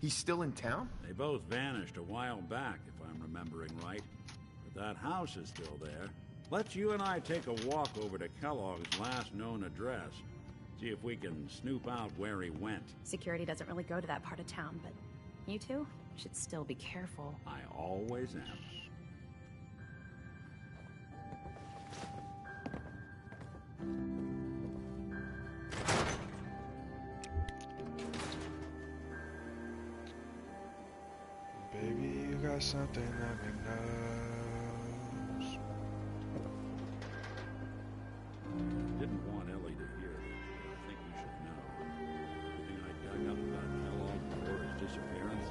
He's still in town? They both vanished a while back, if I'm remembering right. But that house is still there. Let's you and I take a walk over to Kellogg's last known address. See if we can snoop out where he went. Security doesn't really go to that part of town, but you two should still be careful. I always am. Baby, you got something that me knows. Didn't want Ellie to hear this, but I think you should know. Everything I dug up about Kellogg before his disappearance?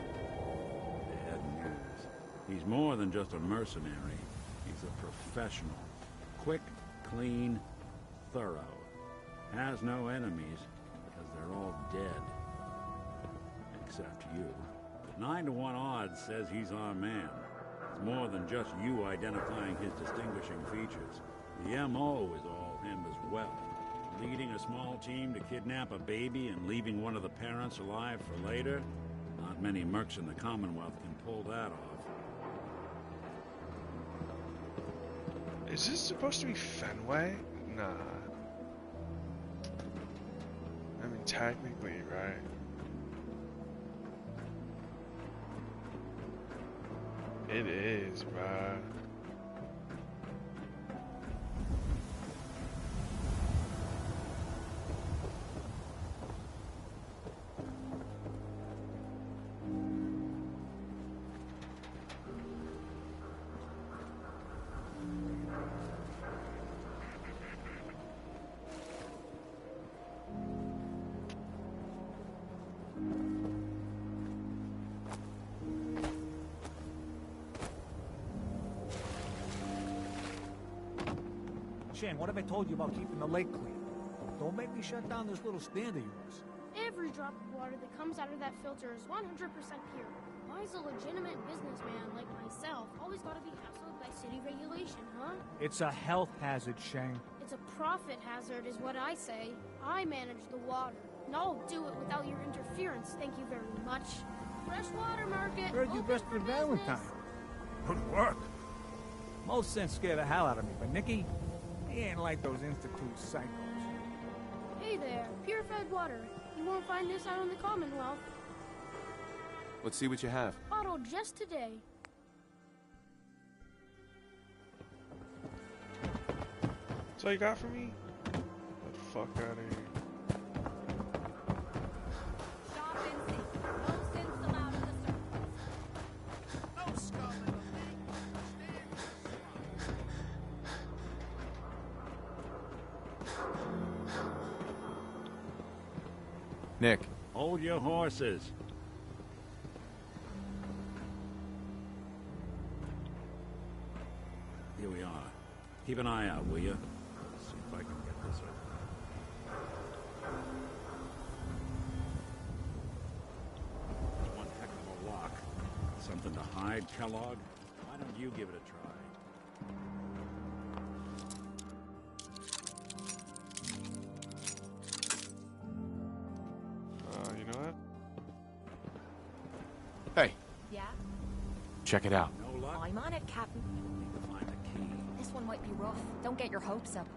Bad news. He's more than just a mercenary. He's a professional. Quick, clean, thorough. Has no enemies, because they're all dead. Except you. 9 to 1 odds says he's our man. It's more than just you identifying his distinguishing features. The MO is all him as well. Leading a small team to kidnap a baby and leaving one of the parents alive for later? Not many mercs in the Commonwealth can pull that off. Is this supposed to be Fenway? Nah. I mean, technically, right? It is, bruh. Shane, what have I told you about keeping the lake clean? Don't make me shut down this little stand of yours. Every drop of water that comes out of that filter is 100% pure. Why is a legitimate businessman like myself always gotta be hassled by city regulation, huh? It's a health hazard, Shane. It's a profit hazard is what I say. I manage the water, and I'll do it without your interference, thank you very much. Freshwater market, Heard you best for Valentine. Good work. Most sense scare the hell out of me, but Nicky, he ain't like those Institute psychos. Hey there, pure-fed water. You won't find this out in the Commonwealth. Let's see what you have. Bottled just today. That's all you got for me? Get the fuck out of here. Nick. Hold your horses. Here we are. Keep an eye out, will you? See if I can get this open. It's one heck of a lock. Something to hide, Kellogg? Why don't you give it a try? You know what? Hey, Yeah? check it out. No luck? I'm on it, Captain. Need to find a key. This one might be rough. Don't get your hopes up.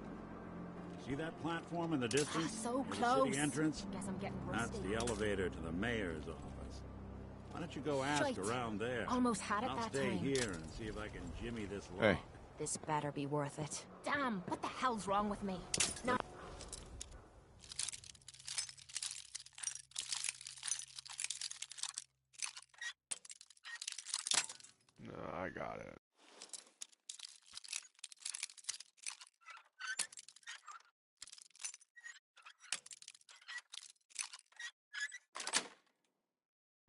See that platform in the distance? So Near the close. city entrance? Guess I'm getting That's rusty. the elevator to the mayor's office. Why don't you go ask Shite. around there? Almost had it I'll that stay time. here and see if I can jimmy this lock. Hey. This better be worth it. Damn, what the hell's wrong with me? No. No, I got it.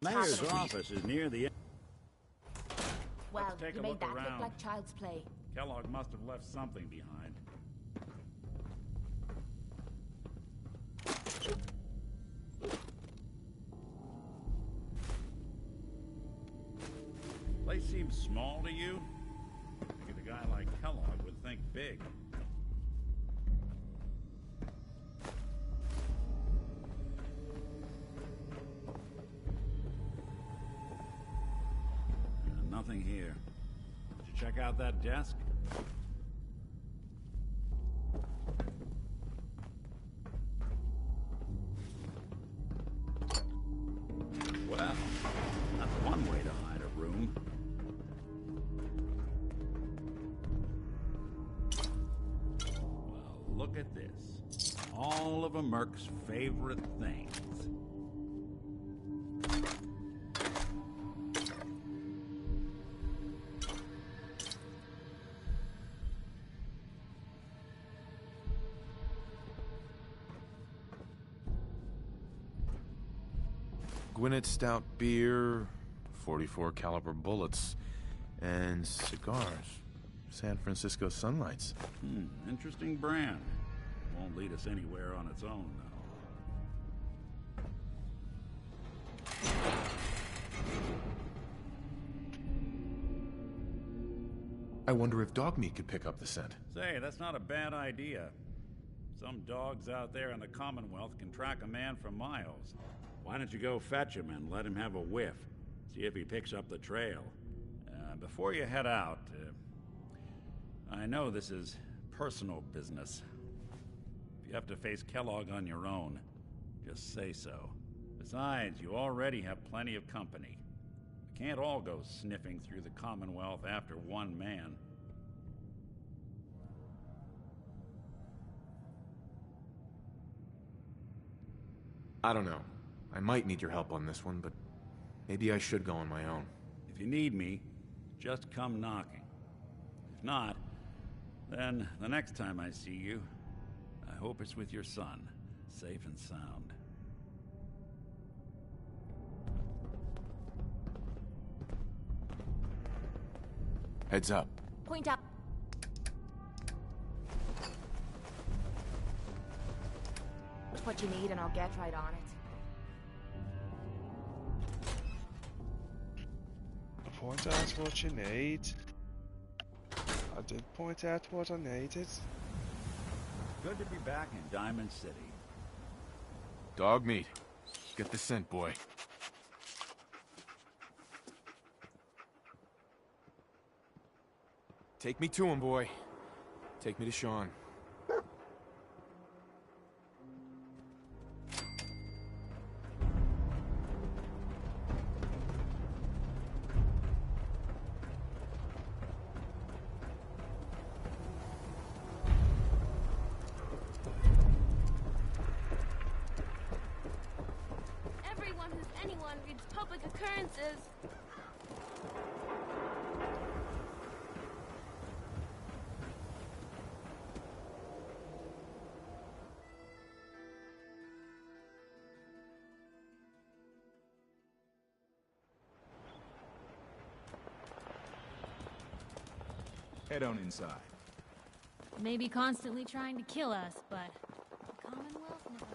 Mayor's office is near the... Well, Let's take you a made look that around. look like child's play. Kellogg must have left something behind. Place seems small to you? I figured a guy like Kellogg would think big. Nothing here. Did you check out that desk? Well, that's one way to hide a room. Well, look at this. All of a Merc's favorite things. Gwinnett Stout beer, 44 caliber bullets, and cigars. San Francisco Sunlights. Interesting brand. Won't lead us anywhere on its own, though. I wonder if dog meat could pick up the scent. Say, that's not a bad idea. Some dogs out there in the Commonwealth can track a man for miles. Why don't you go fetch him and let him have a whiff? See if he picks up the trail. Before you head out, I know this is personal business. If you have to face Kellogg on your own, just say so. Besides, you already have plenty of company. We can't all go sniffing through the Commonwealth after one man. I don't know. I might need your help on this one, but maybe I should go on my own. If you need me, just come knocking. If not, then the next time I see you, I hope it's with your son, safe and sound. Heads up. Point out. What you need and I'll get right on it. Point out what you need. I did point out what I needed. Good to be back in Diamond City. Dog meat. Get the scent, boy. Take me to him, boy. Take me to Sean. Everyone who's anyone reads public occurrences. Head on inside. Maybe constantly trying to kill us, but the Commonwealth never...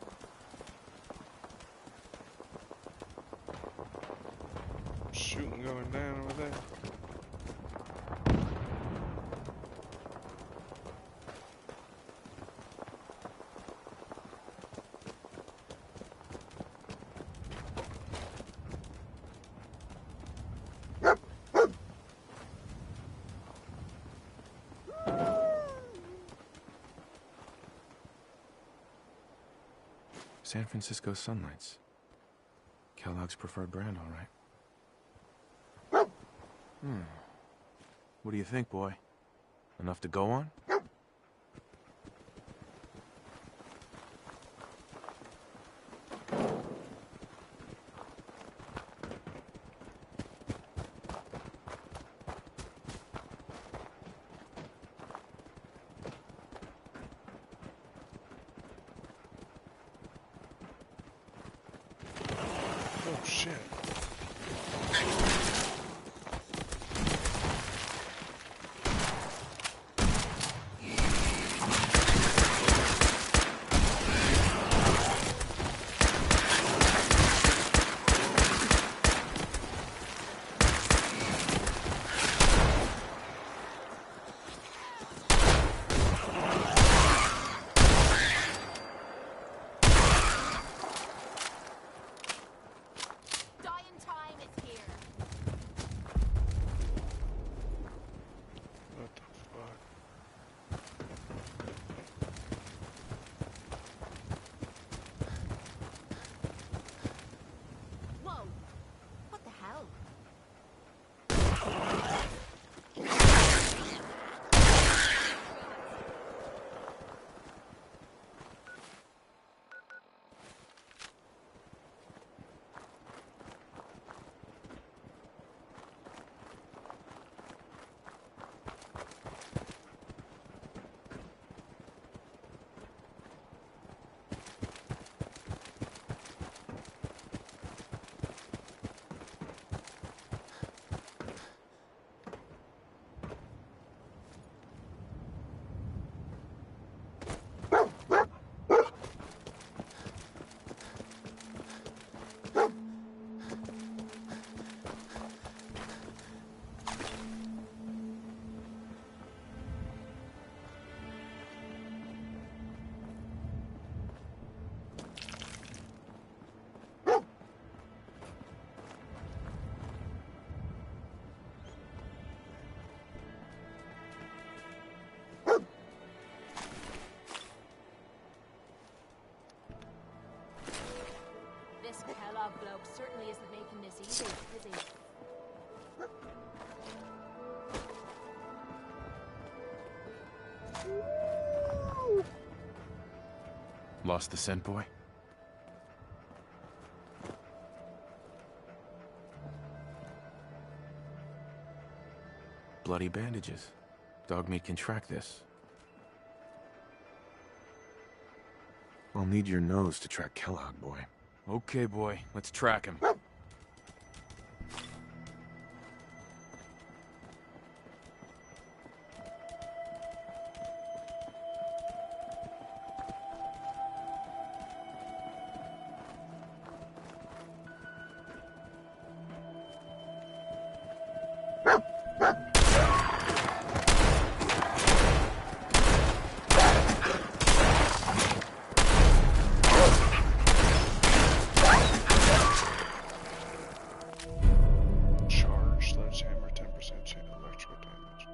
Shooting going down over there. San Francisco Sunlights. Kellogg's preferred brand, all right. What do you think, boy? Enough to go on? Oh shit. Kellogg bloke certainly isn't making this easy, is he? Lost the scent, boy? Bloody bandages. Dogmeat can track this. I'll need your nose to track Kellogg, boy. Okay, boy. Let's track him. Charge, sledgehammer, 10% chance electrical damage.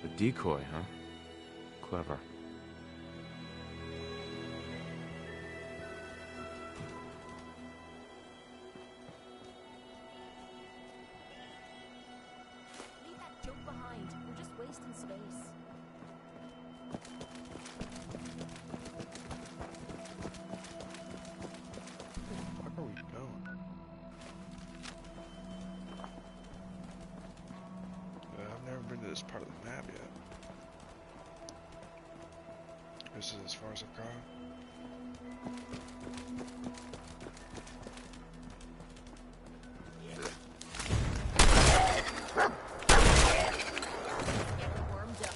A decoy, huh? Clever. Leave that junk behind. You're just wasting space. Where are we going? I've never been to this part of the map yet. This is as far as I've gone. Getting warmed up.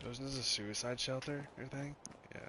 Wasn't this a suicide shelter or thing? Yeah.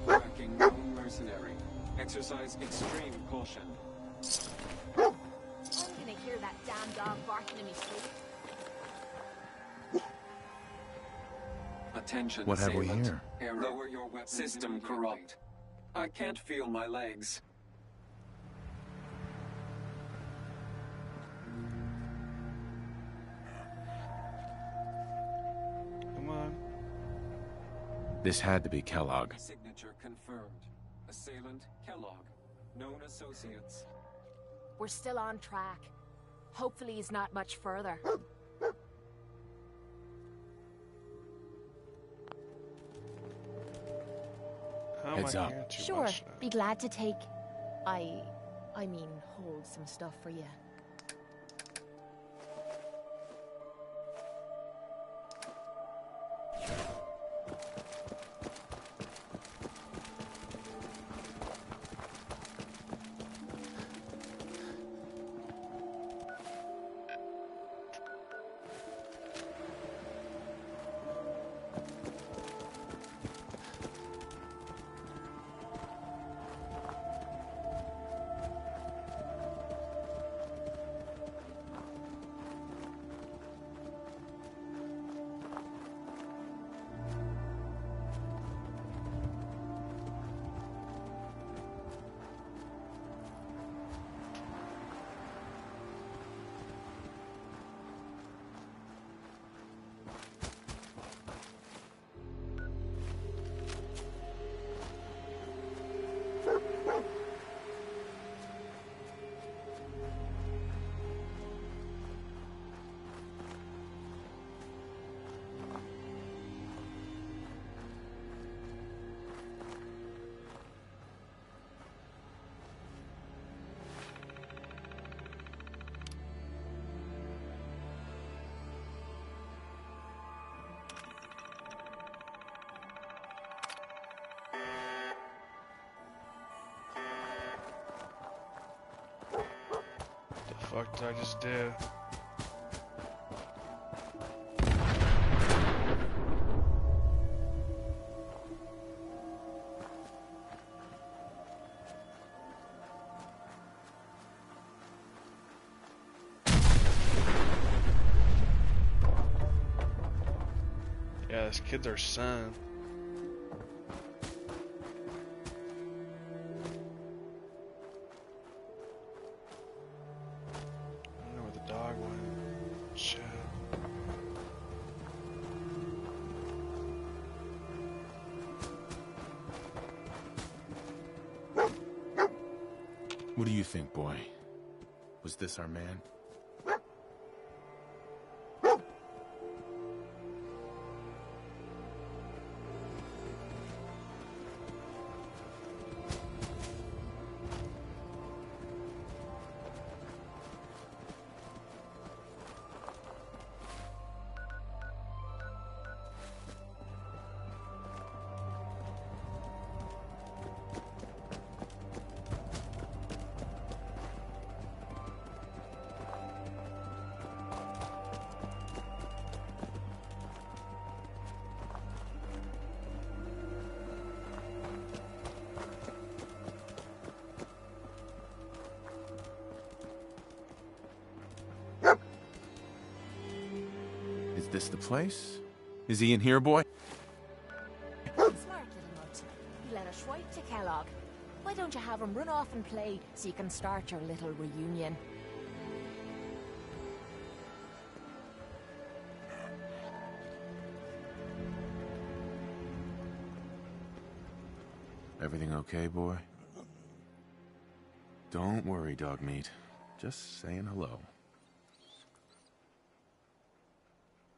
Tracking known mercenary. Exercise extreme caution. I'm gonna hear that damn dog barking in me sleep. Attention, What have we assailant. here? Error. Lower your weapon. System corrupt. I can't feel my legs. This had to be Kellogg. Signature confirmed. Assailant Kellogg. Known associates. We're still on track. Hopefully he's not much further. How Heads am I up. hearing too Sure, much now? be glad to take... I mean, hold some stuff for you. The fuck did I just do? Yeah, this kid's our son. I don't know where the dog went. Shit. What do you think, boy? Was this our man? Is this the place? Is he in here, boy? Smart little mutt. He let us right to Kellogg. Why don't you have him run off and play so you can start your little reunion? Everything okay, boy? Don't worry, dog meat. Just saying hello.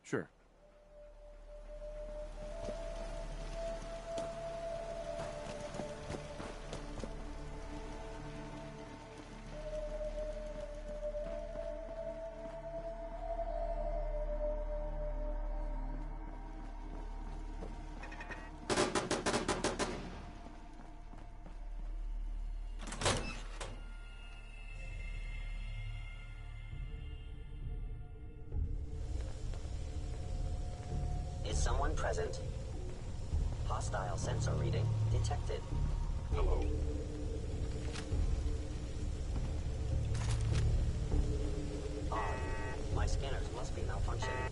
Sure. Is someone present? Hostile sensor reading detected. Hello. Odd. My scanners must be malfunctioning.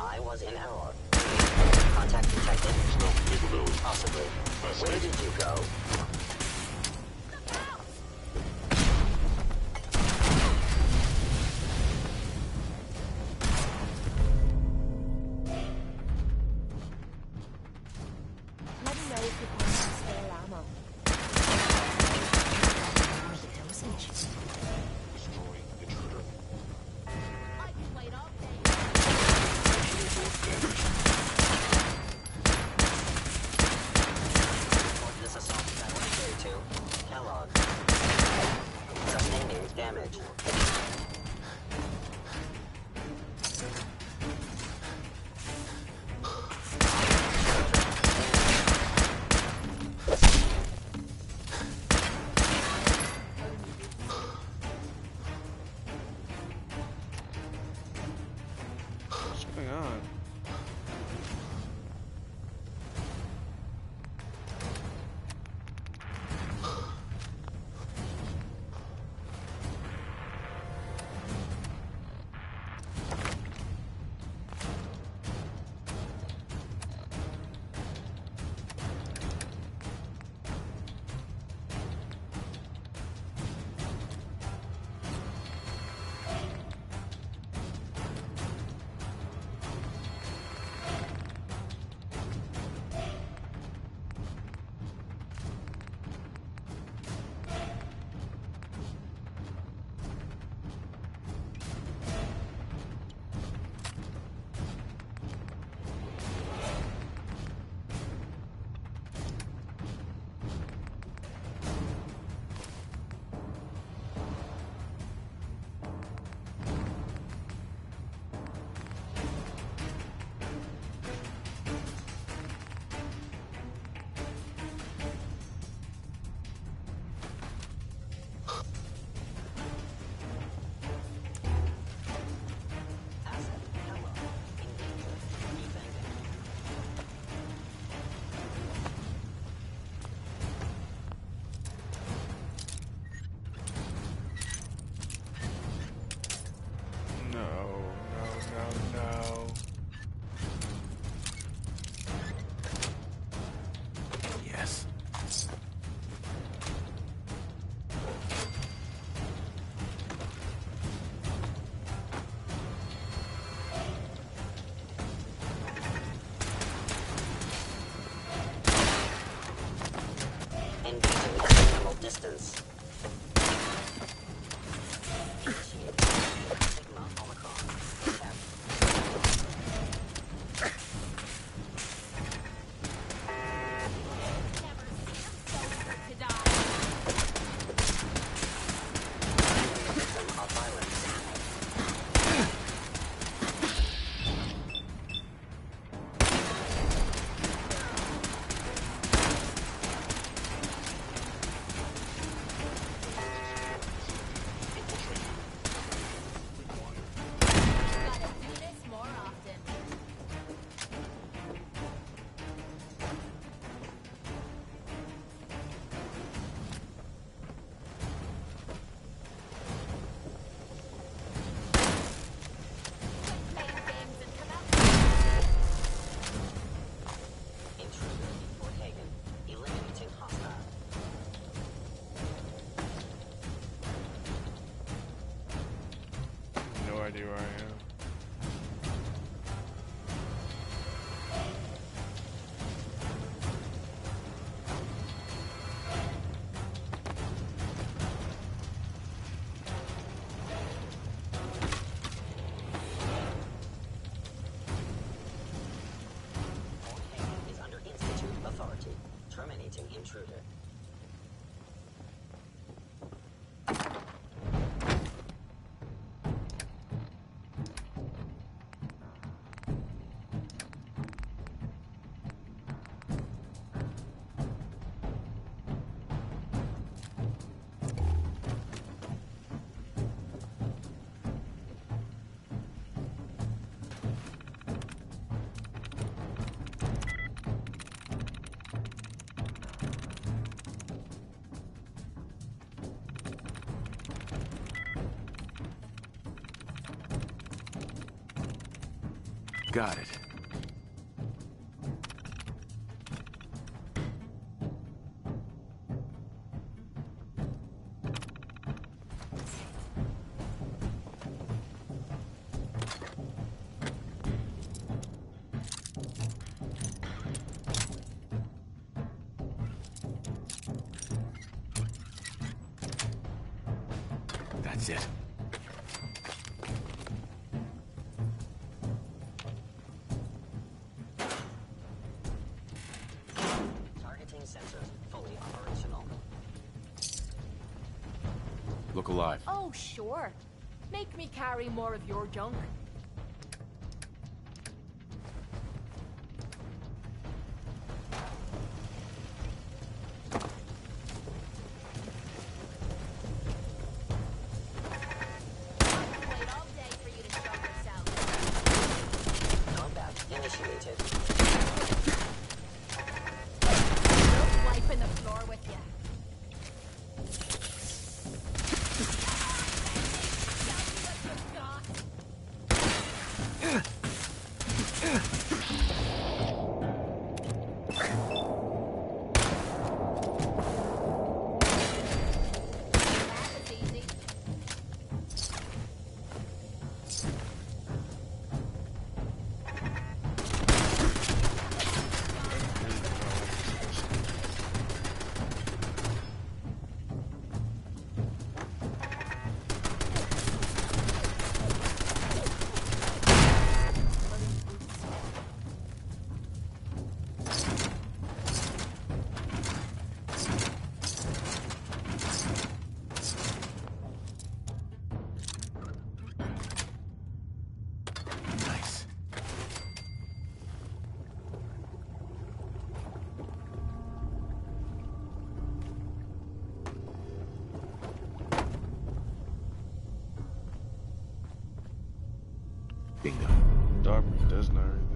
I was in error. Contact detected. Possibly. Where did you go? Let me know if you find some spare ammo. Dosage. Destroying intruder. I can wait all day. Report this assault tower to Kellogg. Sustaining damage. What's going on? Asset Kellogg. In danger. Defending. No, no. Yes. Engaging at minimal distance. Initiating. Sigma Omicron. F. To die. Victim of violence. Gotta do this more often. Quit playing games and come out. Intruder in Fort Hagen. Eliminating hostile. No idea where I am. Fort Hagen is under Institute authority. Terminating intruder. Got it. That's it. Targeting sensors fully operational. Look alive. Oh, sure. Make me carry more of your junk. Combat initiated. Wiping the floor with you. Nice. Bingo. Darby does know everything.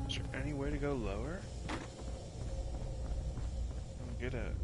Is there any way to go lower? Get it.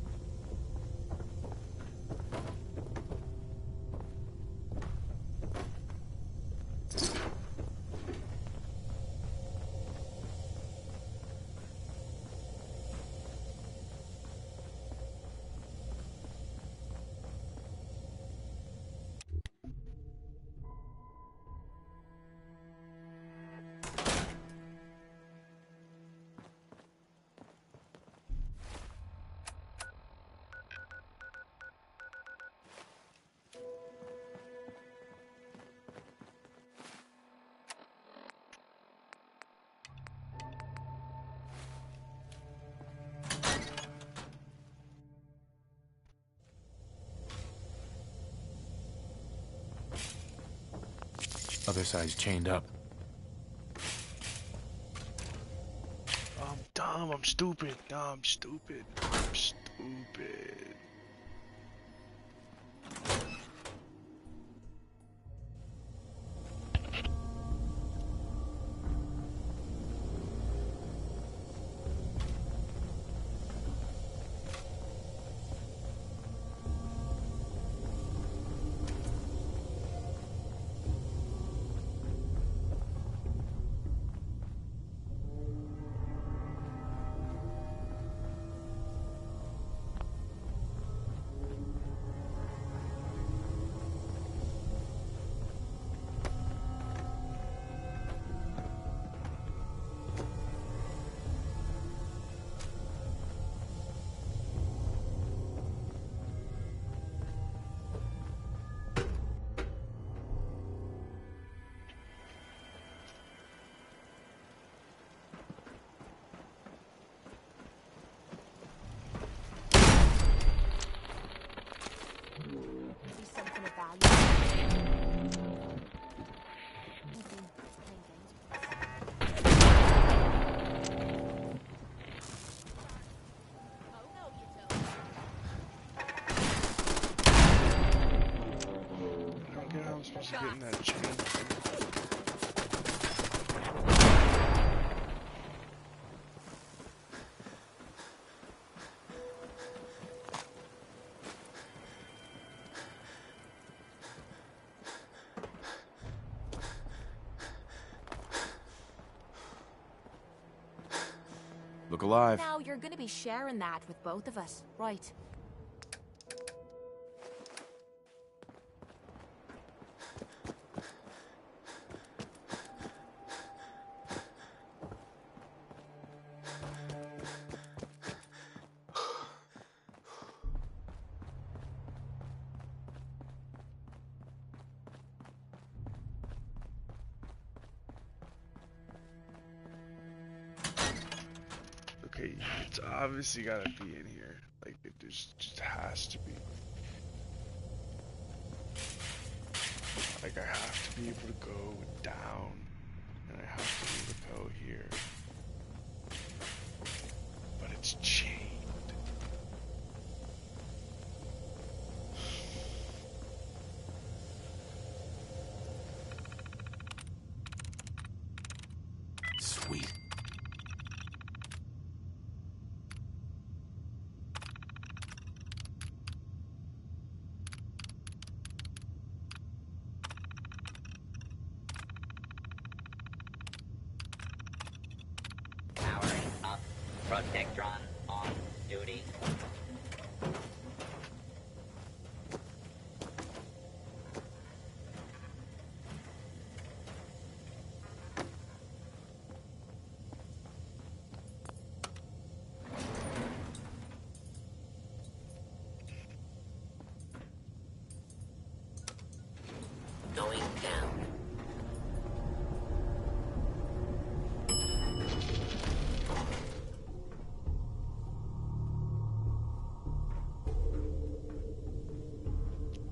Other side's chained up. I'm dumb, I'm stupid, I'm stupid, I'm stupid. Just getting that chain. Look alive. Now you're gonna be sharing that with both of us, right? Okay, it's obviously gotta be in here. Like, it just has to be. Like, I have to be able to go down, and I have to be able to go here. But it's chained. Sweet. Powering up. Protectron on duty. Going down.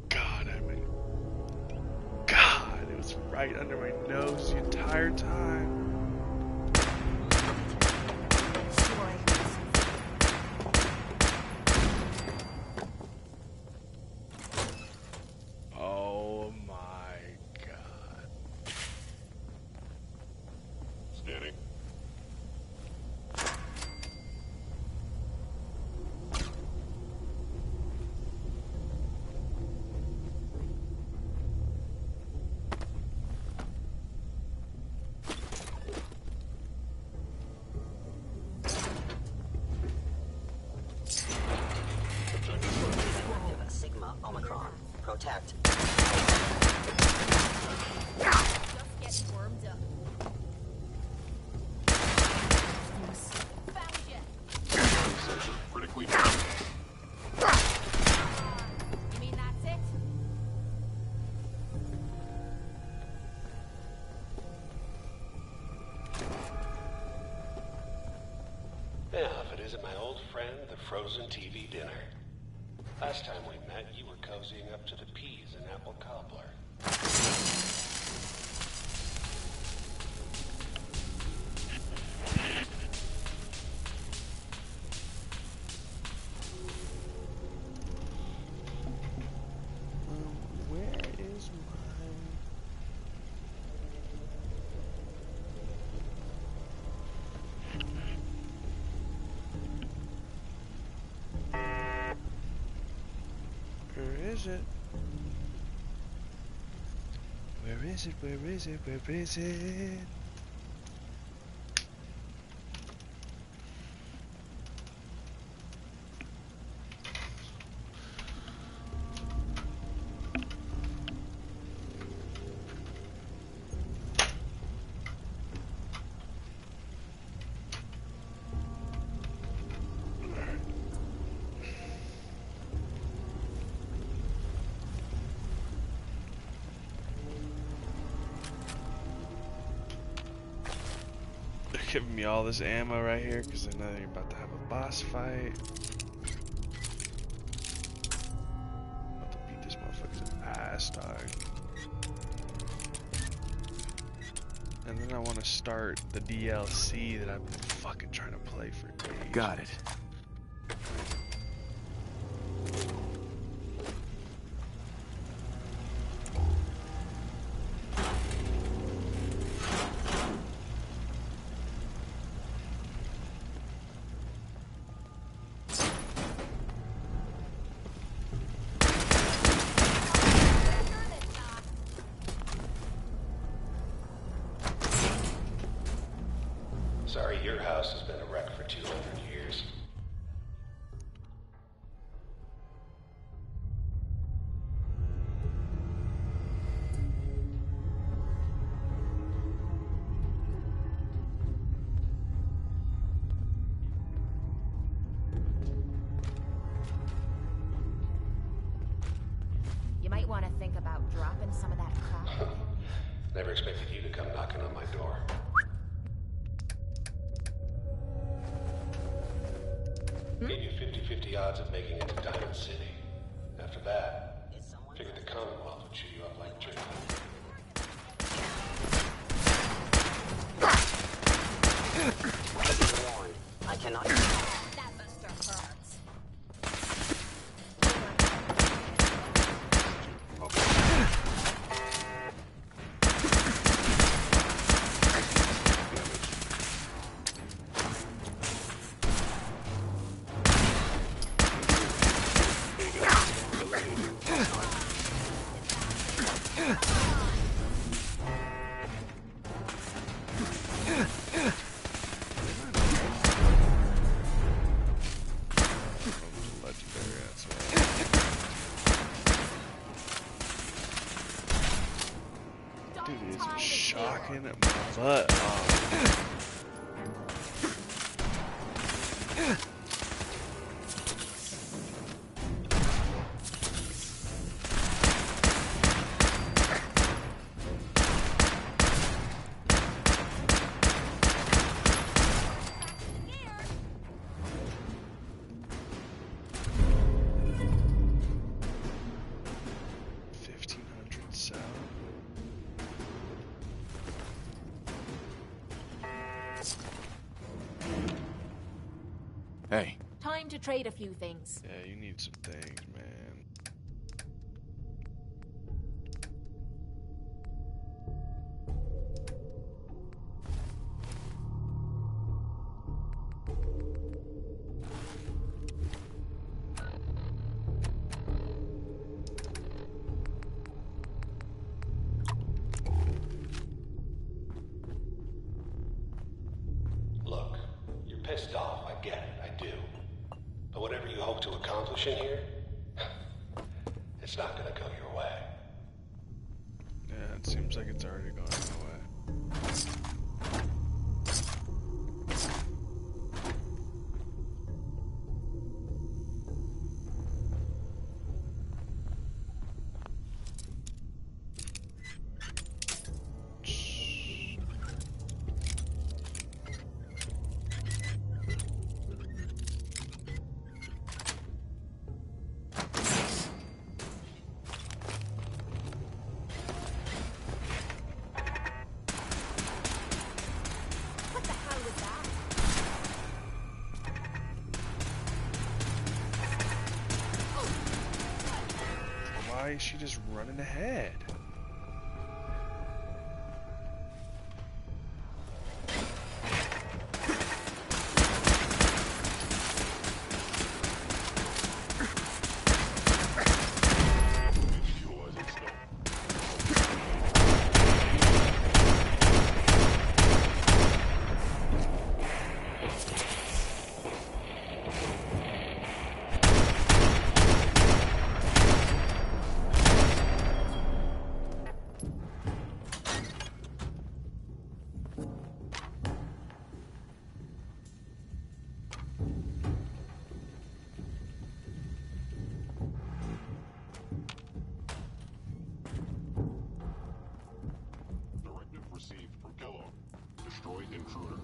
God, God, it was right under my nose the entire time. Oh my God. Scanning. Sigma Omicron. Protect. Just get warmed up. Found you. Sensor critically down. You mean that's it? Yeah, if it isn't my old friend, the frozen TV dinner. Last time we met, you were cozying up to the peas and apple cobbler. Where is my... Where is it? Where is it? Where is it? Where is it? Giving me all this ammo right here because I know you're about to have a boss fight. About to beat this motherfucker's ass, dog. And then I want to start the DLC that I've been fucking trying to play for days. Got it. want to think about dropping some of that crap. Never expected you to come knocking on my door. Gave you 50-50 odds of making it to Diamond City. After that, figured the Commonwealth would chew you up like jerky. Be warned, I cannot... That buster hurts. Dude is shocking my butt off. Hey. Time to trade a few things. Yeah, you need some things, man. Look, you're pissed off, I get it, I do. But whatever you hope to accomplish in here, it's not gonna go your way. Yeah, it seems like it's already gone my way. What the hell was that? Why is she just running ahead? Directive received from Kellogg. Destroy intruder.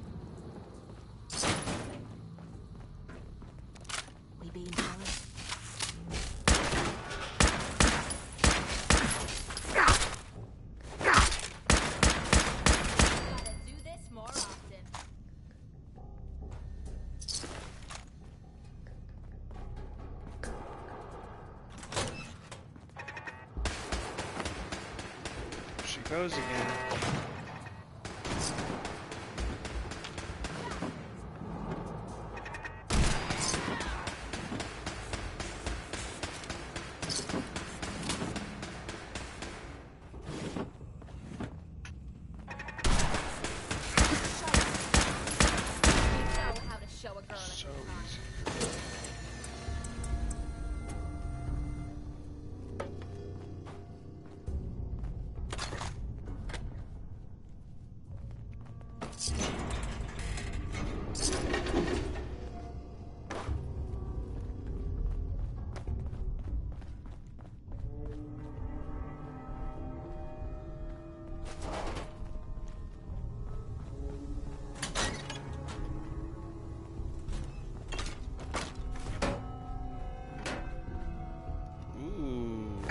We being followed? Gotta do this more often. She goes again. You know how to show a girl a So good easy.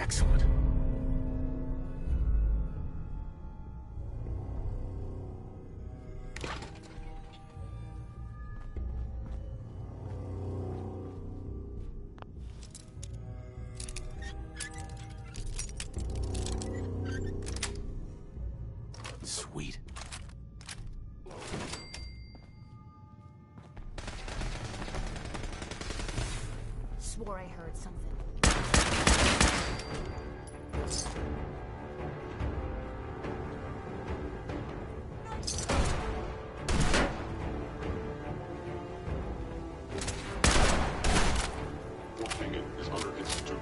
Excellent. Sweet. Swore I heard something. Warning is under institute.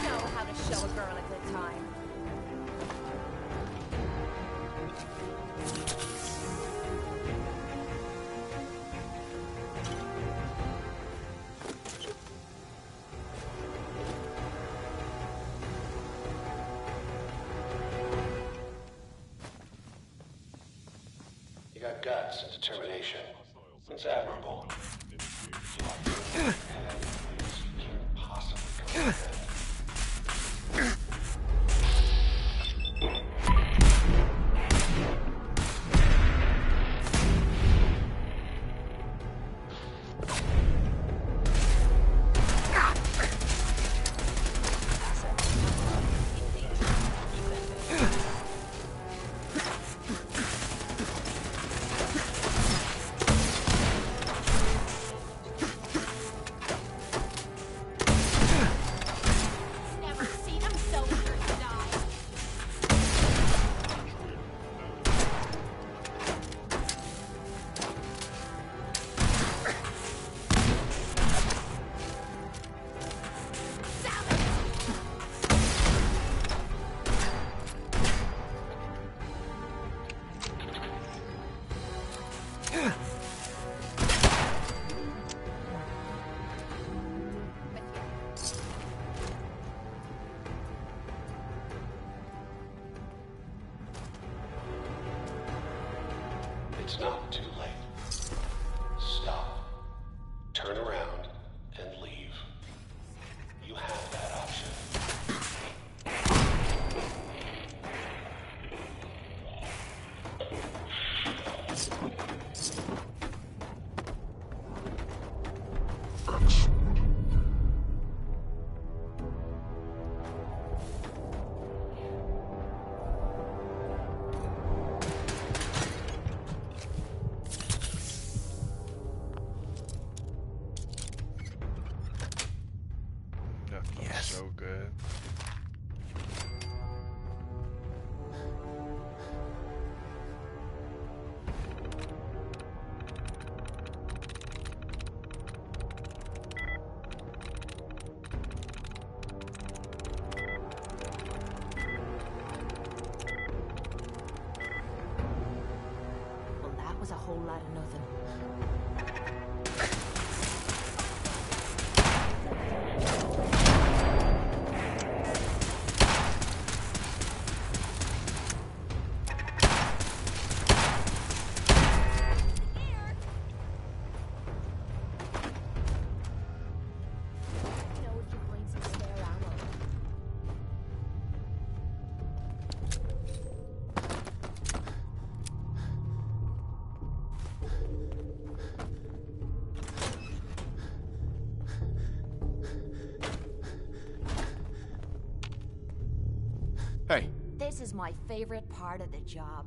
Know how to show a girl a good time. You got guts and determination. It's admirable. You can't possibly go ahead. Never seen him so eager to die. It's not too late. Stop. Turn around and leave. You have that option. That felt so good. Well, that was a whole lot of nothing. You know, if you find some spare ammo. Hey, This is my favorite part of the job.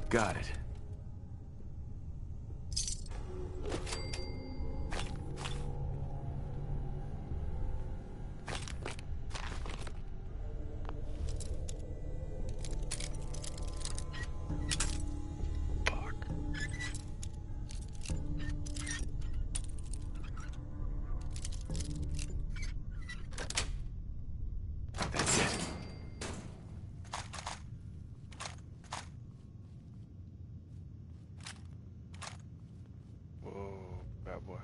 Got it. That's it. Whoa, bad boy.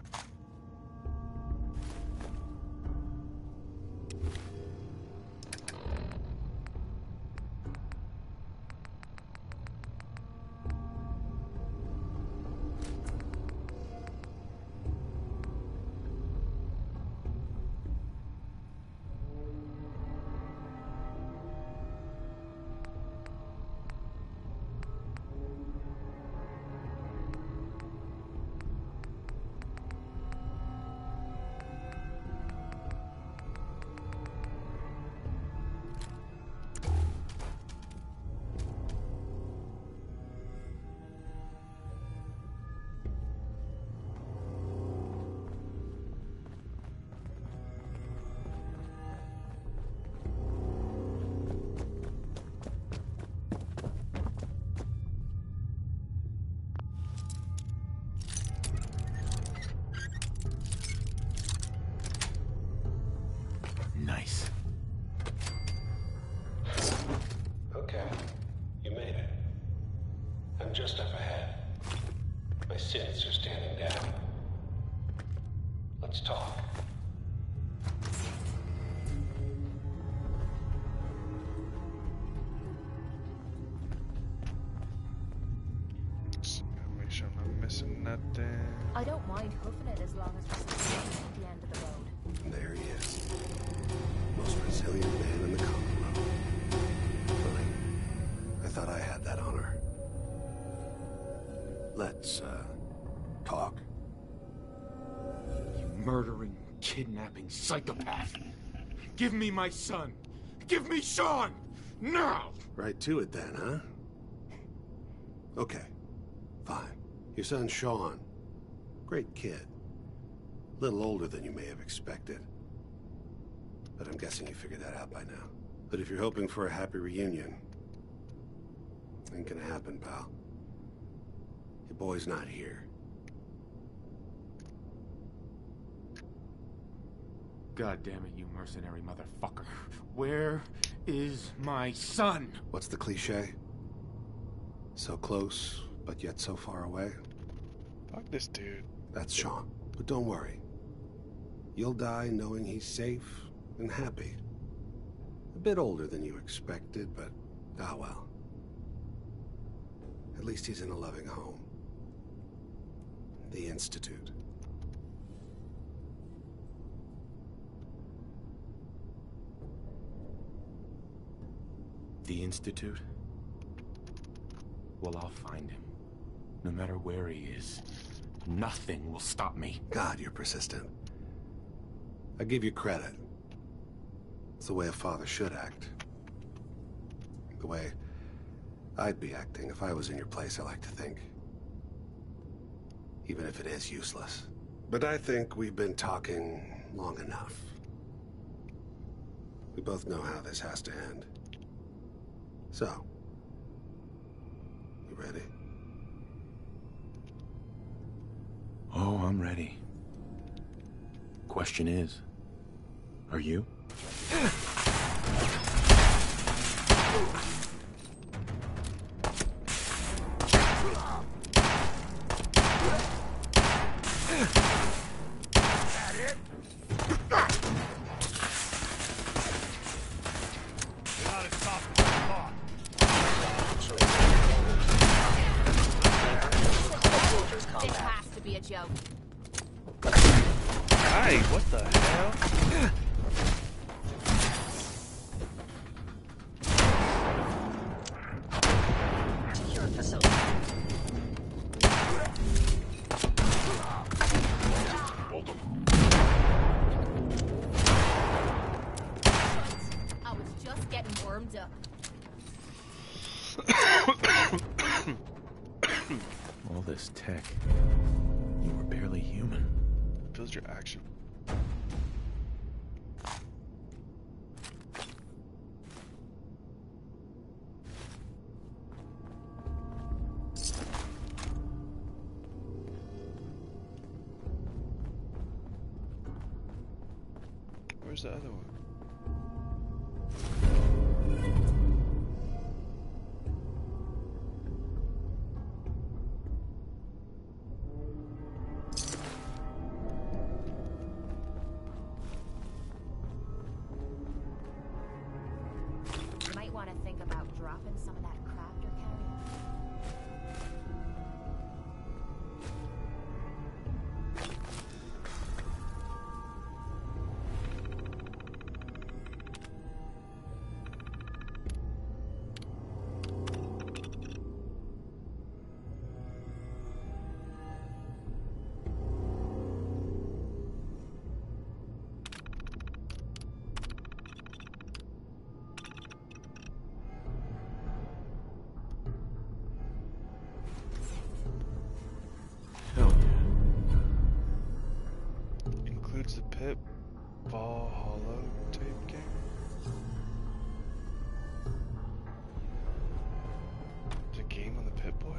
Nice. Okay, you made it. I'm just up ahead. My synths are standing down. Let's talk. Just gotta make sure I'm not missing nothing. I don't mind hoofing it as long as we're still at the end of the road. There he is. Most resilient man in the Commonwealth. Funny. I thought I had that honor. Let's, talk. You murdering, kidnapping psychopath. Give me my son. Give me Sean! Now! Right to it then, huh? Okay. Fine. Your son, Sean. Great kid. Little older than you may have expected. But I'm guessing you figured that out by now. But if you're hoping for a happy reunion, ain't gonna happen, pal. Your boy's not here. God damn it, you mercenary motherfucker. Where is my son? What's the cliche? So close, but yet so far away? Fuck this dude. That's Sean. But don't worry. You'll die knowing he's safe and happy. A bit older than you expected, but ah well. At least he's in a loving home. The Institute. The Institute? Well, I'll find him. No matter where he is. Nothing will stop me. God, you're persistent. I give you credit. It's the way a father should act. The way I'd be acting if I was in your place, I like to think. Even if it is useless. But I think we've been talking long enough. We both know how this has to end. So, you ready? Oh, I'm ready. Question is, are you? This has to be a joke. Hey, what the hell? Secure facility. I was just getting warmed up. this tech, you were barely human. Build your action. Where's the other one? You might want to think about dropping some of that crap you're carrying. Hell Includes the Pit Ball Hollow tape game. There's a game on the Pit Boy?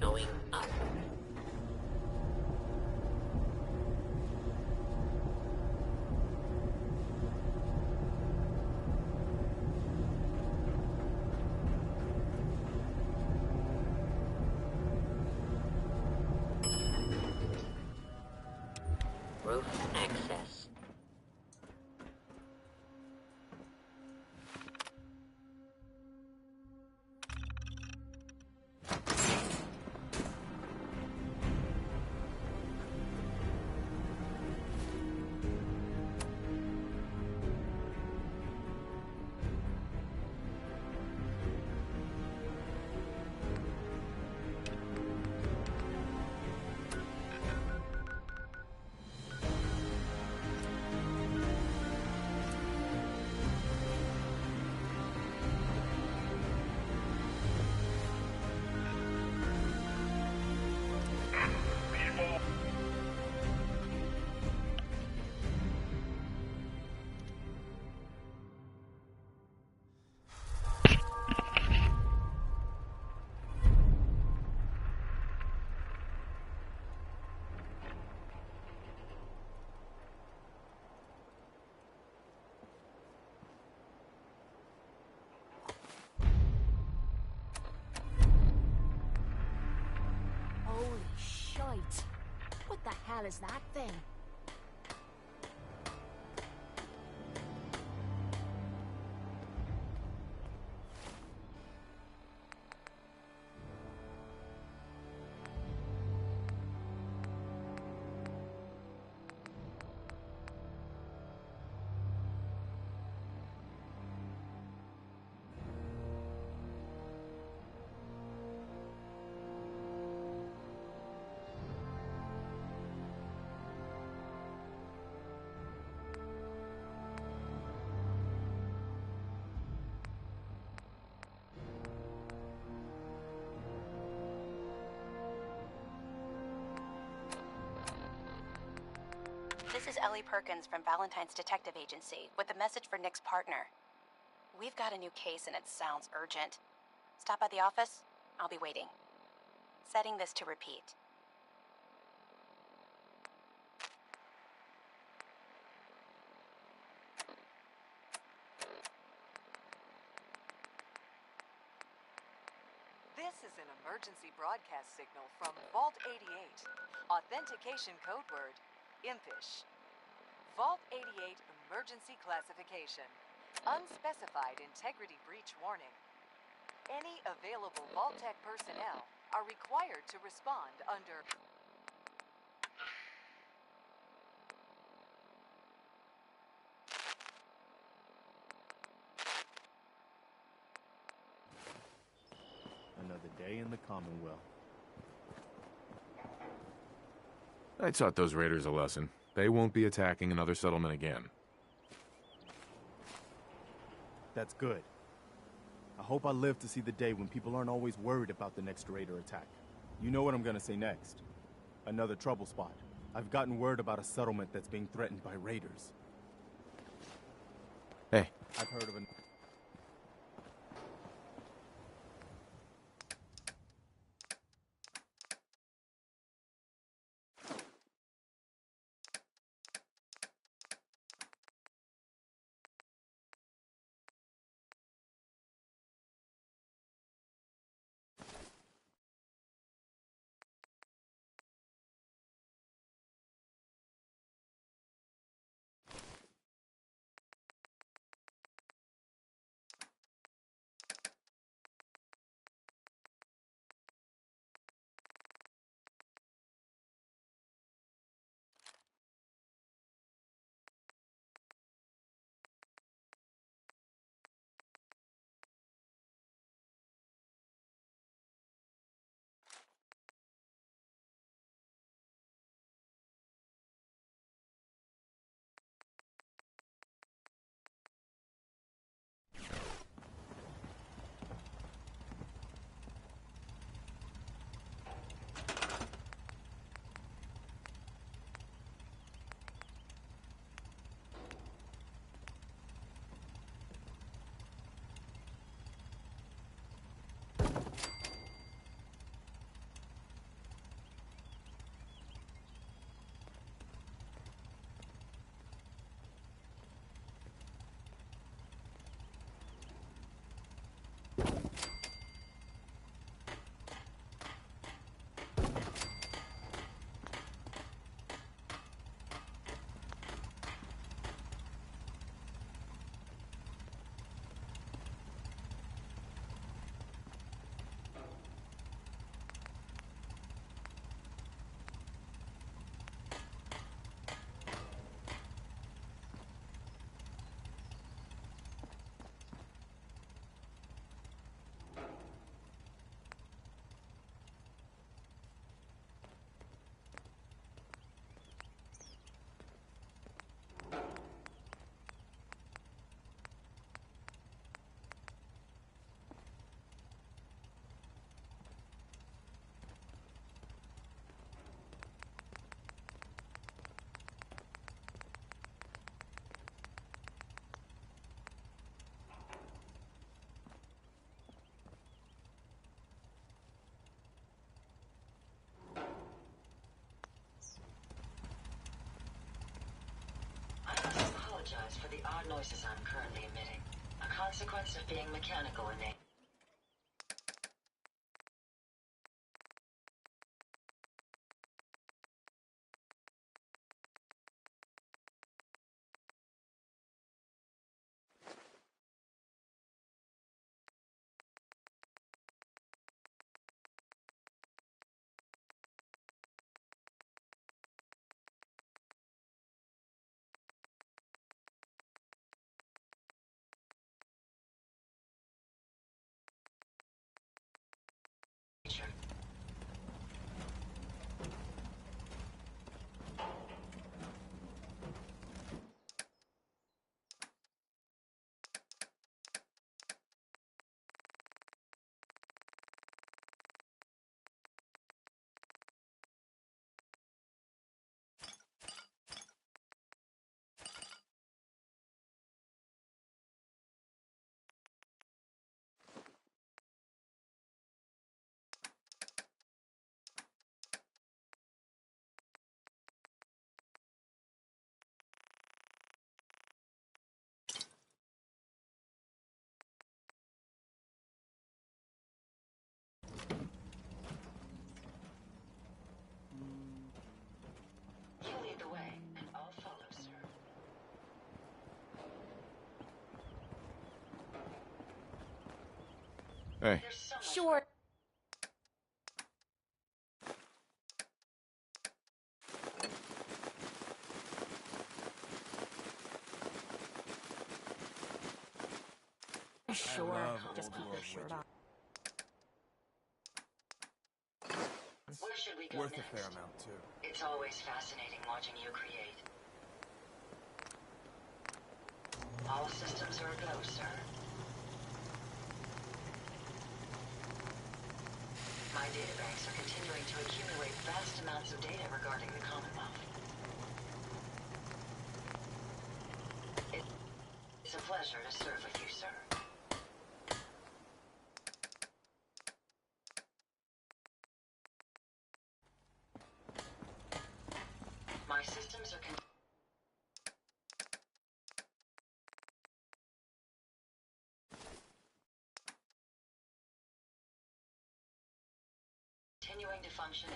Going up. Roof access. Holy shite! What the hell is that thing? is Ellie Perkins from Valentine's Detective Agency with a message for Nick's partner. We've got a new case and it sounds urgent. Stop by the office? I'll be waiting. Setting this to repeat. This is an emergency broadcast signal from Vault 88. Authentication code word, impish. Vault 88 emergency classification. Unspecified integrity breach warning. Any available Vault-Tec personnel are required to respond under... Another day in the Commonwealth. I taught those raiders a lesson. They won't be attacking another settlement again. That's good. I hope I live to see the day when people aren't always worried about the next raider attack. You know what I'm gonna say next. Another trouble spot. I've gotten word about a settlement that's being threatened by raiders. Hey. I've heard of an... Apologize for the odd noises I'm currently emitting. A consequence of being mechanical in nature. Hey. Sure. Sure. Just keep your shirt on. Where should we go Worth next? a fair amount, too. It's always fascinating watching you create. All systems are aglow, sir. My databanks are continuing to accumulate vast amounts of data regarding the Commonwealth. It's a pleasure to serve with you, sir. My systems are continuing to function.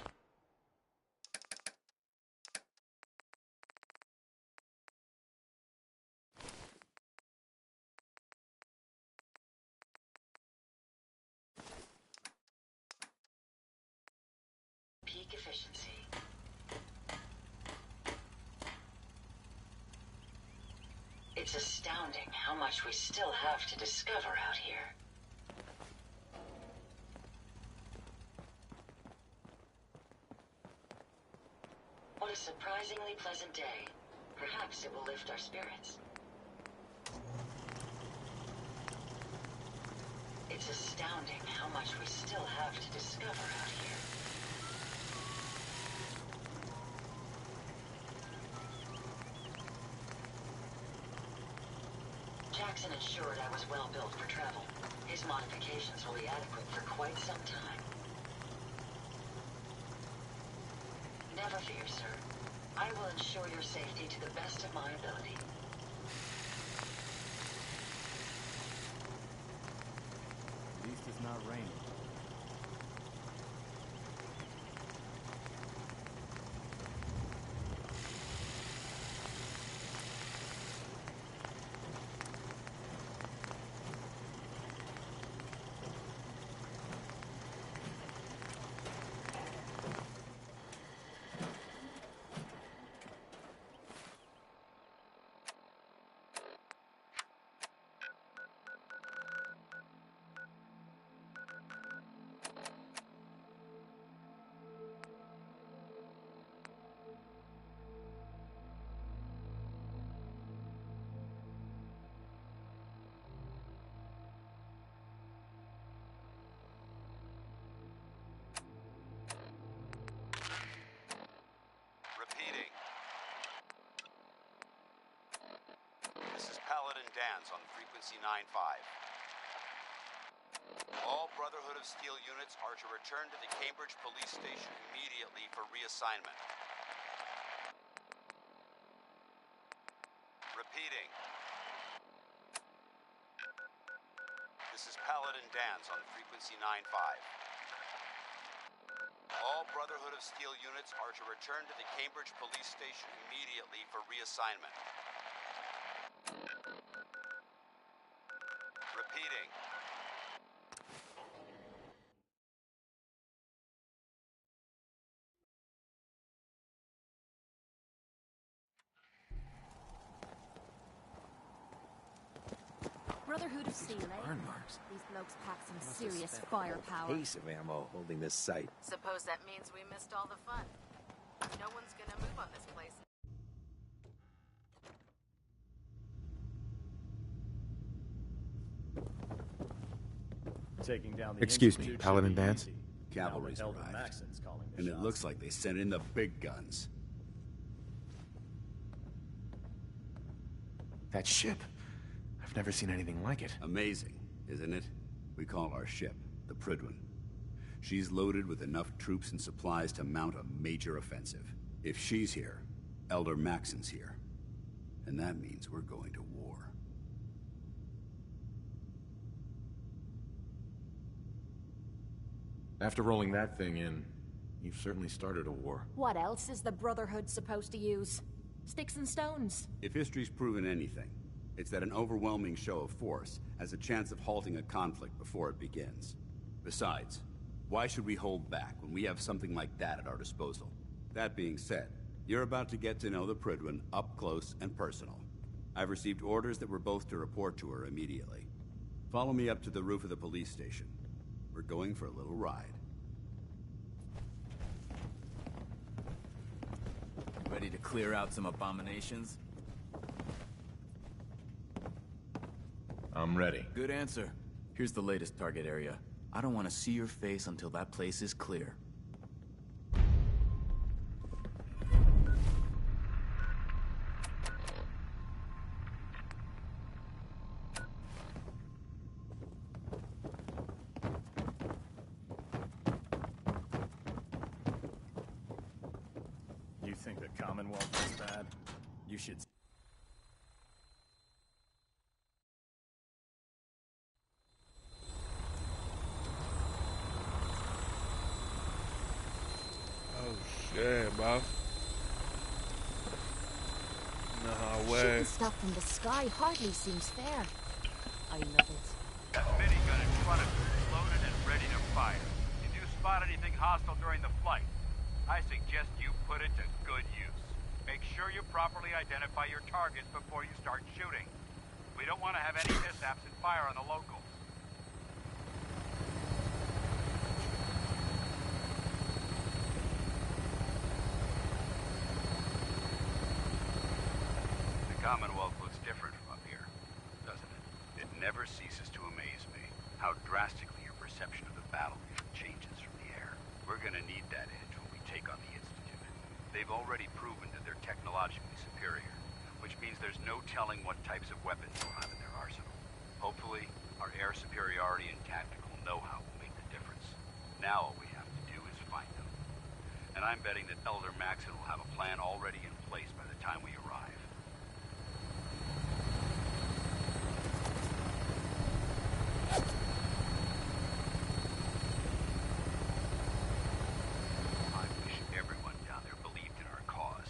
Peak efficiency. It's astounding how much we still have to discover out here. What a surprisingly pleasant day. Perhaps it will lift our spirits. It's astounding how much we still have to discover out here. Jackson ensured I was well built for travel. His modifications will be adequate for quite some time. Never fear, sir. I will ensure your safety to the best of my ability. At least it's not raining. Repeating. This is Paladin Dan's on frequency 9-5. All Brotherhood of Steel units are to return to the Cambridge Police Station immediately for reassignment. Repeating. This is Paladin Dan's on frequency 9-5. All Brotherhood of Steel units are to return to the Cambridge Police Station immediately for reassignment. Repeating. Brotherhood of Steel, eh? Burn marks. These blokes pack some Must have serious spent a firepower. case of ammo holding this site. Suppose that means we missed all the fun. No one's gonna move on this place. Taking down the Excuse me, Institute Paladin should be Dance? easy. Cavalry's Now that Elder arrived. Maxon's calling the And it shots. looks like they sent in the big guns. That ship. I've never seen anything like it. Amazing, isn't it? We call our ship the Prydwen. She's loaded with enough troops and supplies to mount a major offensive. If she's here, Elder Maxon's here. And that means we're going to war. After rolling that thing in, you've certainly started a war. What else is the Brotherhood supposed to use? Sticks and stones? If history's proven anything, it's that an overwhelming show of force has a chance of halting a conflict before it begins. Besides, why should we hold back when we have something like that at our disposal? That being said, you're about to get to know the Prydwen up close and personal. I've received orders that we're both to report to her immediately. Follow me up to the roof of the police station. We're going for a little ride. Ready to clear out some abominations? I'm ready. Good answer. Here's the latest target area. I don't want to see your face until that place is clear. You think the Commonwealth is bad? You should... Oh shit, bro. No way. Shooting stuff from the sky hardly seems fair. I love it. That minigun in front of you is loaded and ready to fire. If you spot anything hostile during the flight, I suggest you put it to good use. Make sure you properly identify your targets before you start shooting. We don't want to have any mishaps and fire on the locals. The Commonwealth looks different from up here, doesn't it? It never ceases to amaze me how drastically your perception of the battlefield changes from the air. We're gonna need that edge when we take on the Institute. They've already proven that they're technologically superior, which means there's no telling what types of weapons they'll have in their arsenal. Hopefully, our air superiority and tactical know-how will make the difference. Now all we have to do is find them. And I'm betting that Elder Maxon will have a plan already in place by the time we arrive. I wish everyone down there believed in our cause,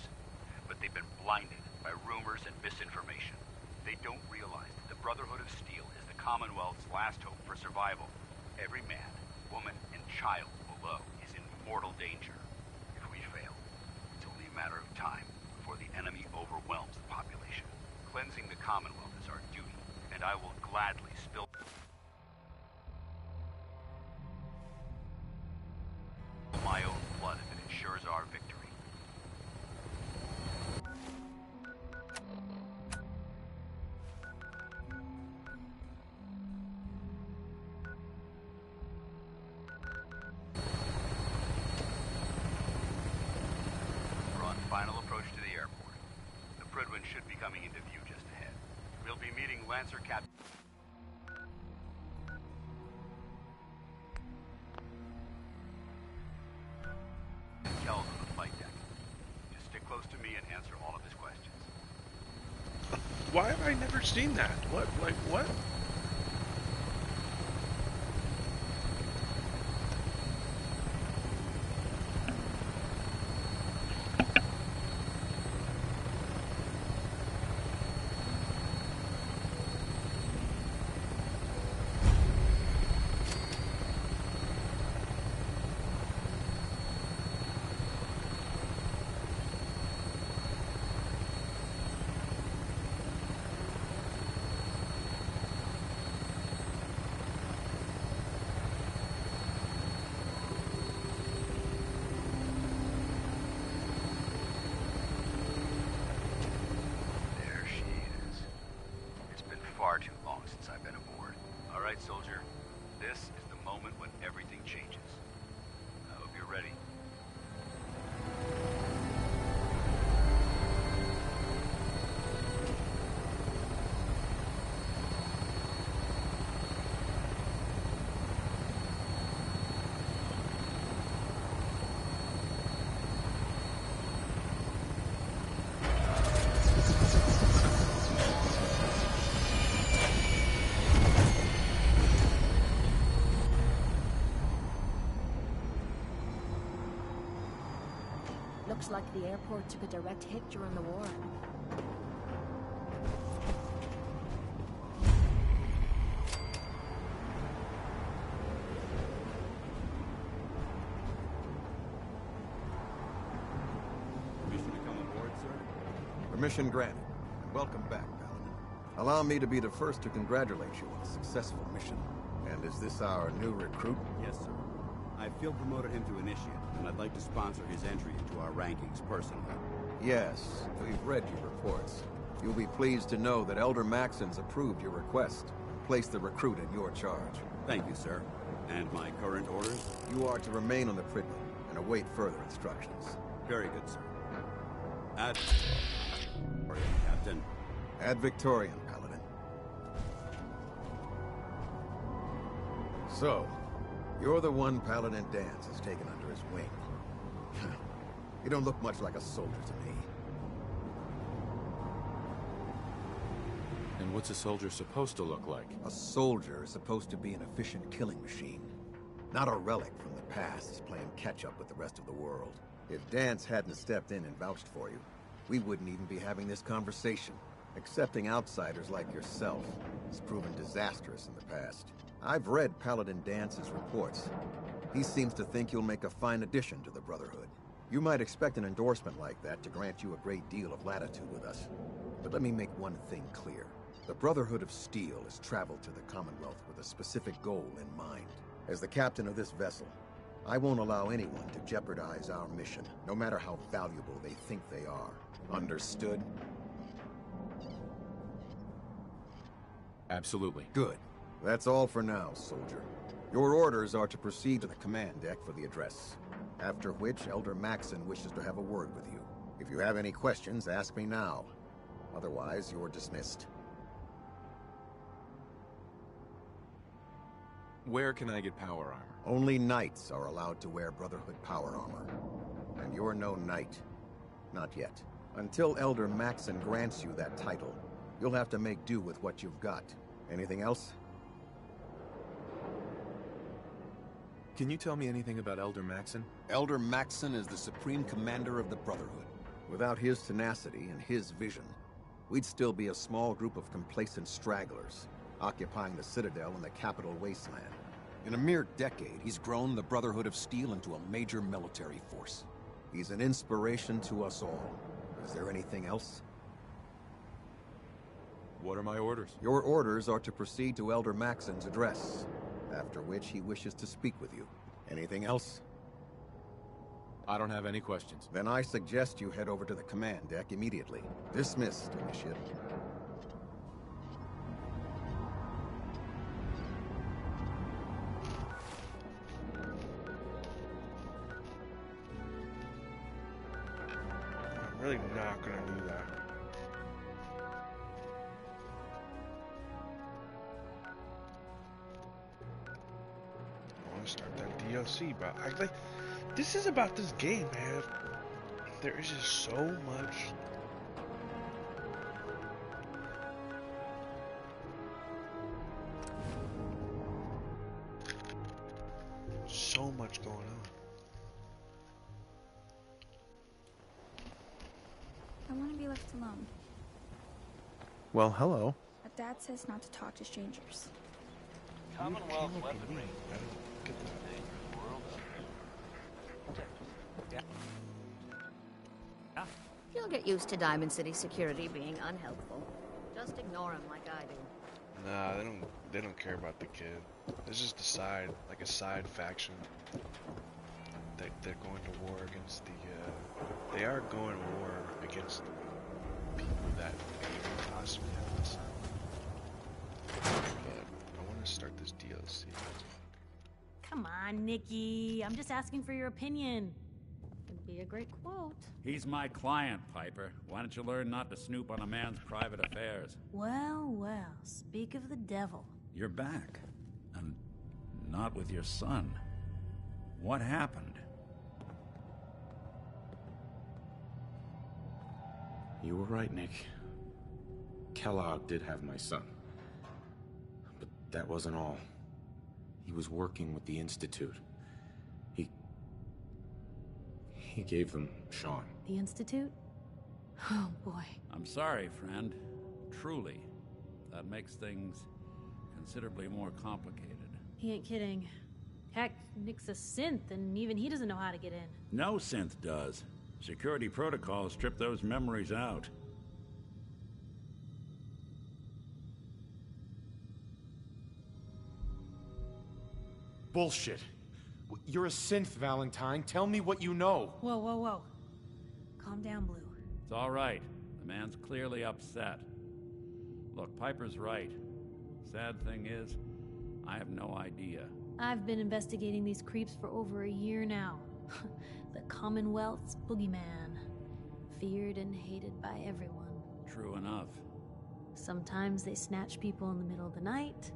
but they've been blinded by rumors and misinformation. They don't realize that the Brotherhood of Steel is the Commonwealth's last hope for survival. Every man, woman, and child below is in mortal danger. If we fail, it's only a matter of time before the enemy overwhelms the population. Cleansing the Commonwealth is our duty, and I will gladly spill my own blood if it ensures our victory. We're on final approach to the airport. The Prydwen should be coming into view just ahead. We'll be meeting Lancer Captain. Kells on the flight deck. Just stick close to me and answer all of his questions. Why have I never seen that? What? Like, what? There she is. It's been far too long since I've been aboard. All right, soldier. This is the moment when everything changes. I hope you're ready. Looks like the airport took a direct hit during the war. Permission granted. Welcome back, Paladin. Allow me to be the first to congratulate you on a successful mission. And is this our new recruit? Yes, sir. I field promoted him to Initiate, and I'd like to sponsor his entry into our rankings personally. Yes, we've read your reports. You'll be pleased to know that Elder Maxon's approved your request. Place the recruit in your charge. Thank you, sir. And my current orders? You are to remain on the Pridman and await further instructions. Very good, sir. Ad Victorian, Captain. Ad Victorian, Paladin. So, you're the one Paladin Danse has taken under his wing. You don't look much like a soldier to me. And what's a soldier supposed to look like? A soldier is supposed to be an efficient killing machine. Not a relic from the past playing catch-up with the rest of the world. If Danse hadn't stepped in and vouched for you, we wouldn't even be having this conversation. Accepting outsiders like yourself has proven disastrous in the past. I've read Paladin Dance's reports. He seems to think you'll make a fine addition to the Brotherhood. You might expect an endorsement like that to grant you a great deal of latitude with us. But let me make one thing clear. The Brotherhood of Steel has traveled to the Commonwealth with a specific goal in mind. As the captain of this vessel, I won't allow anyone to jeopardize our mission, no matter how valuable they think they are. Understood? Absolutely. Good. That's all for now, soldier. Your orders are to proceed to the command deck for the address. After which, Elder Maxon wishes to have a word with you. If you have any questions, ask me now. Otherwise, you're dismissed. Where can I get power armor? Only knights are allowed to wear Brotherhood power armor. And you're no knight. Not yet. Until Elder Maxon grants you that title, you'll have to make do with what you've got. Anything else? Can you tell me anything about Elder Maxon? Elder Maxon is the supreme commander of the Brotherhood. Without his tenacity and his vision, we'd still be a small group of complacent stragglers, occupying the Citadel in the capital wasteland. In a mere decade, he's grown the Brotherhood of Steel into a major military force. He's an inspiration to us all. Is there anything else? What are my orders? Your orders are to proceed to Elder Maxon's address, after which he wishes to speak with you. Anything else? I don't have any questions. Then I suggest you head over to the command deck immediately. Dismissed, Initiate. I'm really not gonna do that. I want to start that DLC, but this is about this game, man. There is just so much. So much going on. I want to be left alone. Well, hello. But Dad says not to talk to strangers. Commonwealth weaponry. You'll get used to Diamond City security being unhelpful. Just ignore him like I do. Nah, they don't care about the kid. It's just a side faction. They're going to war against they are going to war against people that maybe possibly have this. But I want to start this DLC. Come on, Nikki. I'm just asking for your opinion. Would be a great quote. He's my client, Piper. Why don't you learn not to snoop on a man's private affairs? Well, well, speak of the devil. You're back. And not with your son. What happened? You were right, Nick. Kellogg did have my son. But that wasn't all. He was working with the Institute. He gave them Sean. The Institute? Oh, boy. I'm sorry, friend. Truly. That makes things considerably more complicated. He ain't kidding. Heck, Nick's a synth, and even he doesn't know how to get in. No synth does. Security protocols strip those memories out. Bullshit. You're a synth, Valentine. Tell me what you know. Whoa, whoa, whoa. Calm down, Blue. It's all right. The man's clearly upset. Look, Piper's right. Sad thing is, I have no idea. I've been investigating these creeps for over a year now. The Commonwealth's boogeyman. Feared and hated by everyone. True enough. Sometimes they snatch people in the middle of the night,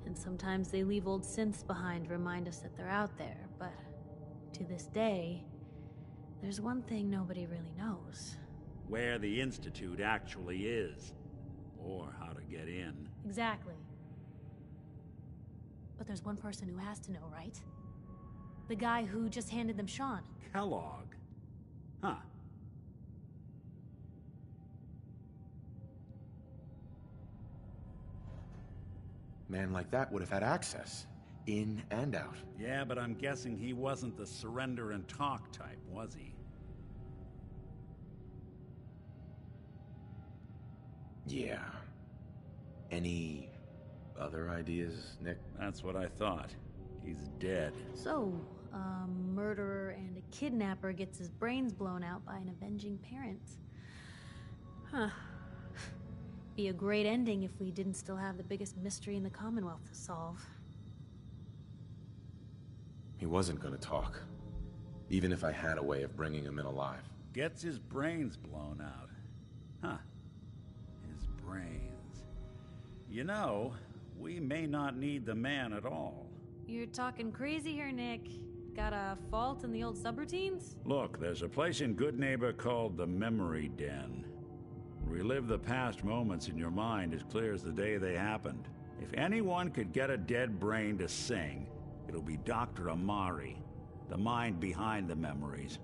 and sometimes they leave old synths behind to remind us that they're out there, but to this day, there's one thing nobody really knows. Where the Institute actually is. Or how to get in. Exactly. But there's one person who has to know, right? The guy who just handed them Sean. Kellogg? Huh. Man like that would have had access. In and out. Yeah, but I'm guessing he wasn't the surrender and talk type, was he? Yeah. Any other ideas, Nick? That's what I thought. He's dead. So, a murderer and a kidnapper gets his brains blown out by an avenging parent. Huh. Be a great ending if we didn't still have the biggest mystery in the Commonwealth to solve. He wasn't gonna talk. Even if I had a way of bringing him in alive. Gets his brains blown out. Huh. His brains. You know, we may not need the man at all. You're talking crazy here, Nick. Got a fault in the old subroutines? Look, there's a place in Good Neighbor called the Memory Den. Relive the past moments in your mind as clear as the day they happened. If anyone could get a dead brain to sing, it'll be Dr. Amari, the mind behind the memories.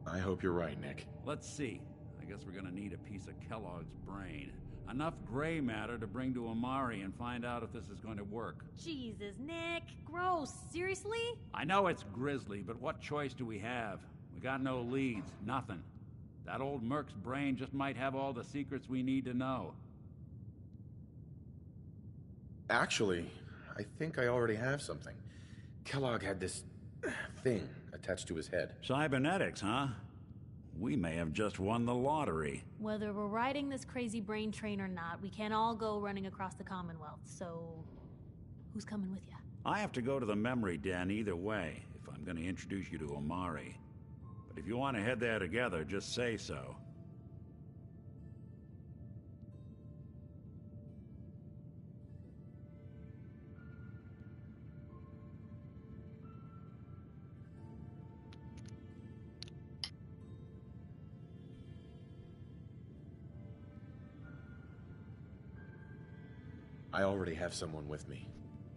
I hope you're right, Nick. Let's see. I guess we're gonna need a piece of Kellogg's brain. Enough gray matter to bring to Amari and find out if this is going to work. Jesus, Nick. Gross. Seriously? I know it's grisly, but what choice do we have? We got no leads, nothing. That old Merc's brain just might have all the secrets we need to know. Actually, I think I already have something. Kellogg had this thing attached to his head. Cybernetics, huh? We may have just won the lottery. Whether we're riding this crazy brain train or not, we can't all go running across the Commonwealth, so... who's coming with you? I have to go to the Memory Den either way, if I'm going to introduce you to Amari. But if you want to head there together, just say so. I already have someone with me.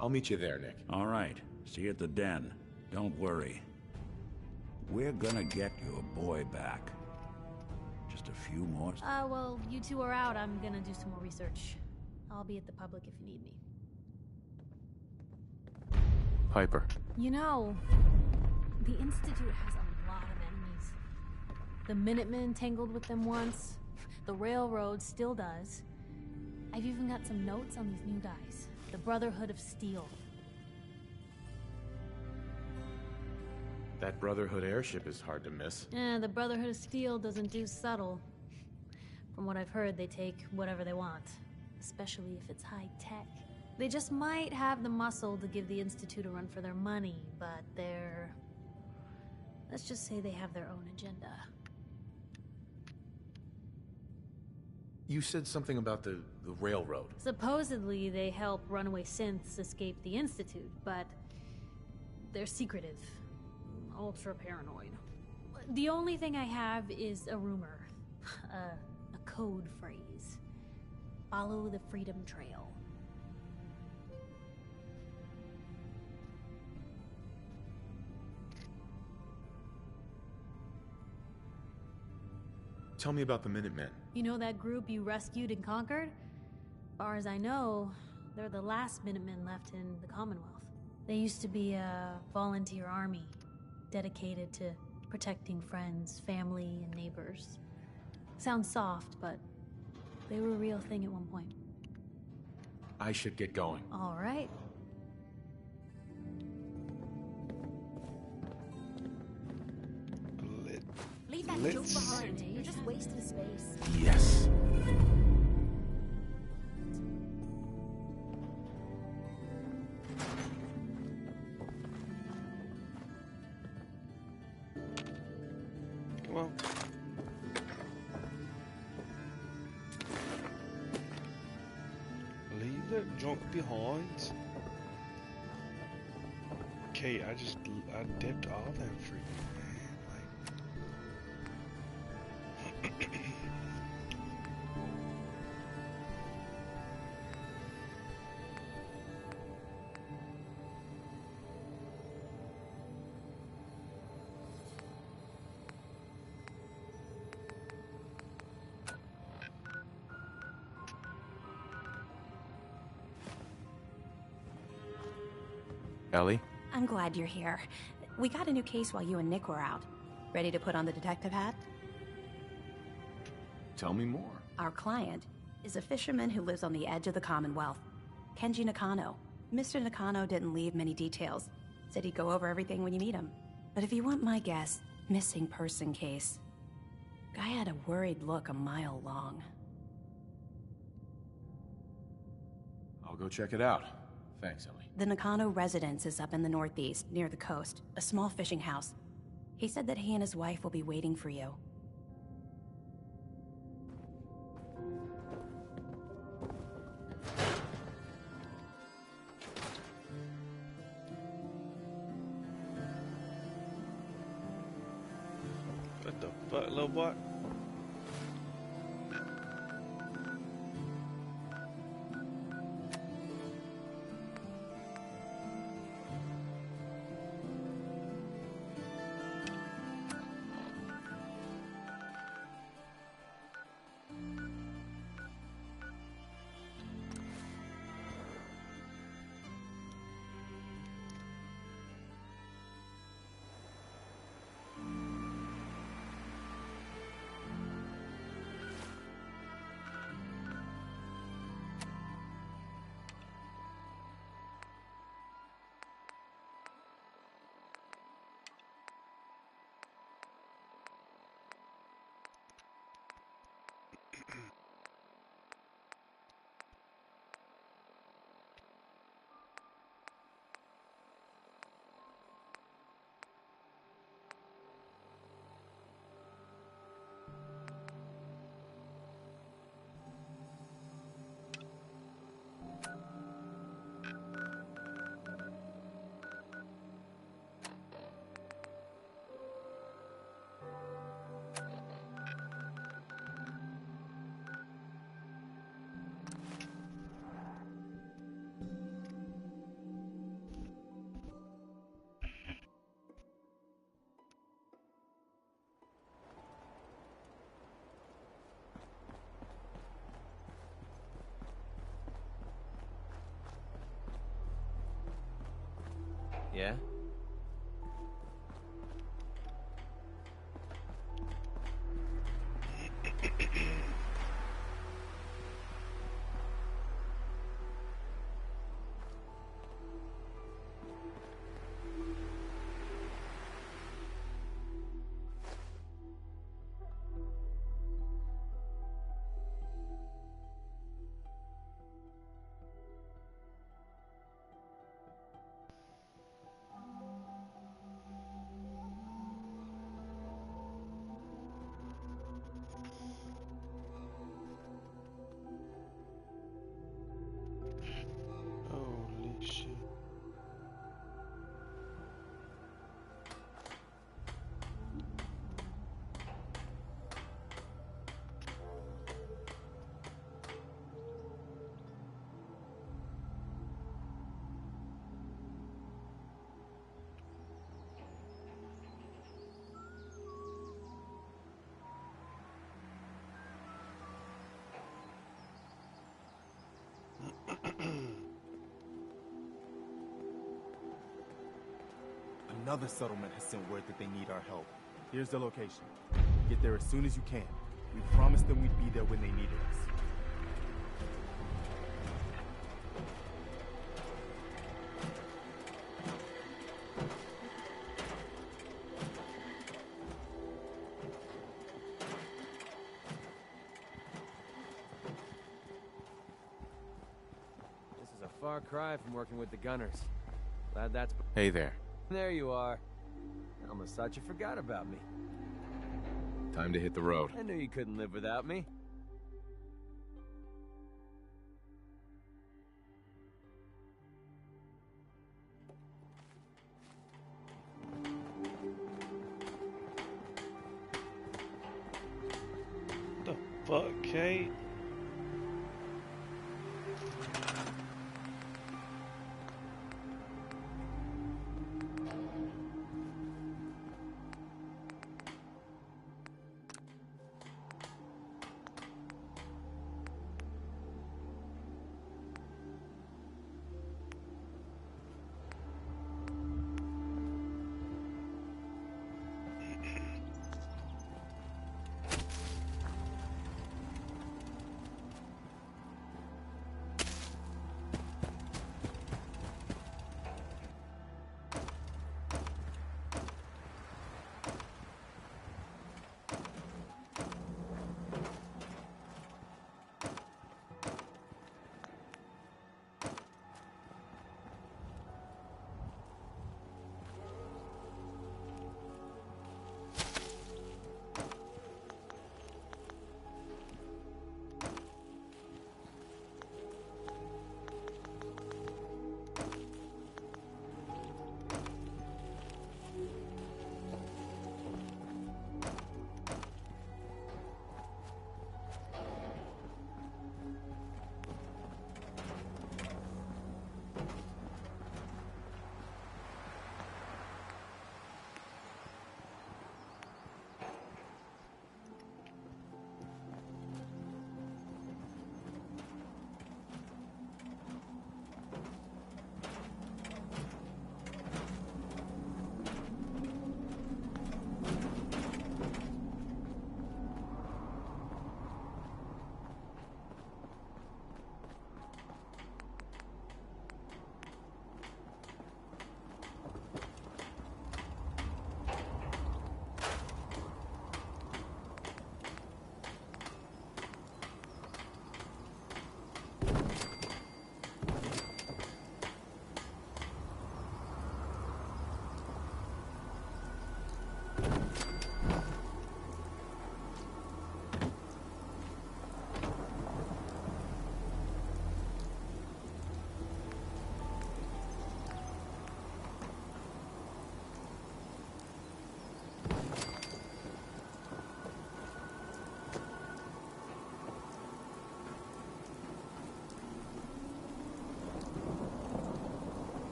I'll meet you there, Nick. All right. See you at the den. Don't worry. We're gonna get your boy back. Just a few more... well, you two are out. I'm gonna do some more research. I'll be at the public if you need me. Piper. You know, the Institute has a lot of enemies. The Minutemen tangled with them once. The Railroad still does. I've even got some notes on these new guys. The Brotherhood of Steel. That Brotherhood airship is hard to miss. The Brotherhood of Steel doesn't do subtle. From what I've heard, they take whatever they want. Especially if it's high tech. They just might have the muscle to give the Institute a run for their money, but they're... let's just say they have their own agenda. You said something about the railroad. Supposedly, they help runaway synths escape the Institute, but they're secretive. Ultra paranoid. The only thing I have is a rumor. A code phrase. Follow the Freedom Trail. Tell me about the Minutemen. You know that group you rescued and conquered? Far as I know, they're the last Minutemen left in the Commonwealth. They used to be a volunteer army, dedicated to protecting friends, family, and neighbors. Sounds soft, but they were a real thing at one point. I should get going. All right. Leave that junk behind. You're just wasting space. Yes. Come on. Leave that junk behind. Kate, I dipped all that freaking Ellie? I'm glad you're here. We got a new case while you and Nick were out. Ready to put on the detective hat? Tell me more. Our client is a fisherman who lives on the edge of the Commonwealth. Kenji Nakano. Mr. Nakano didn't leave many details. Said he'd go over everything when you meet him. But if you want my guess, missing person case. Guy had a worried look a mile long. I'll go check it out. Thanks, Ellie. The Nakano residence is up in the northeast, near the coast. A small fishing house. He said that he and his wife will be waiting for you. What the fuck, little boy? Yeah? Holy shit. Another settlement has sent word that they need our help. Here's the location. Get there as soon as you can. We promised them we'd be there when they needed us. This is a far cry from working with the Gunners. Glad that's... Hey there. There you are. I almost thought you forgot about me. Time to hit the road. I knew you couldn't live without me. The fuck, Kate?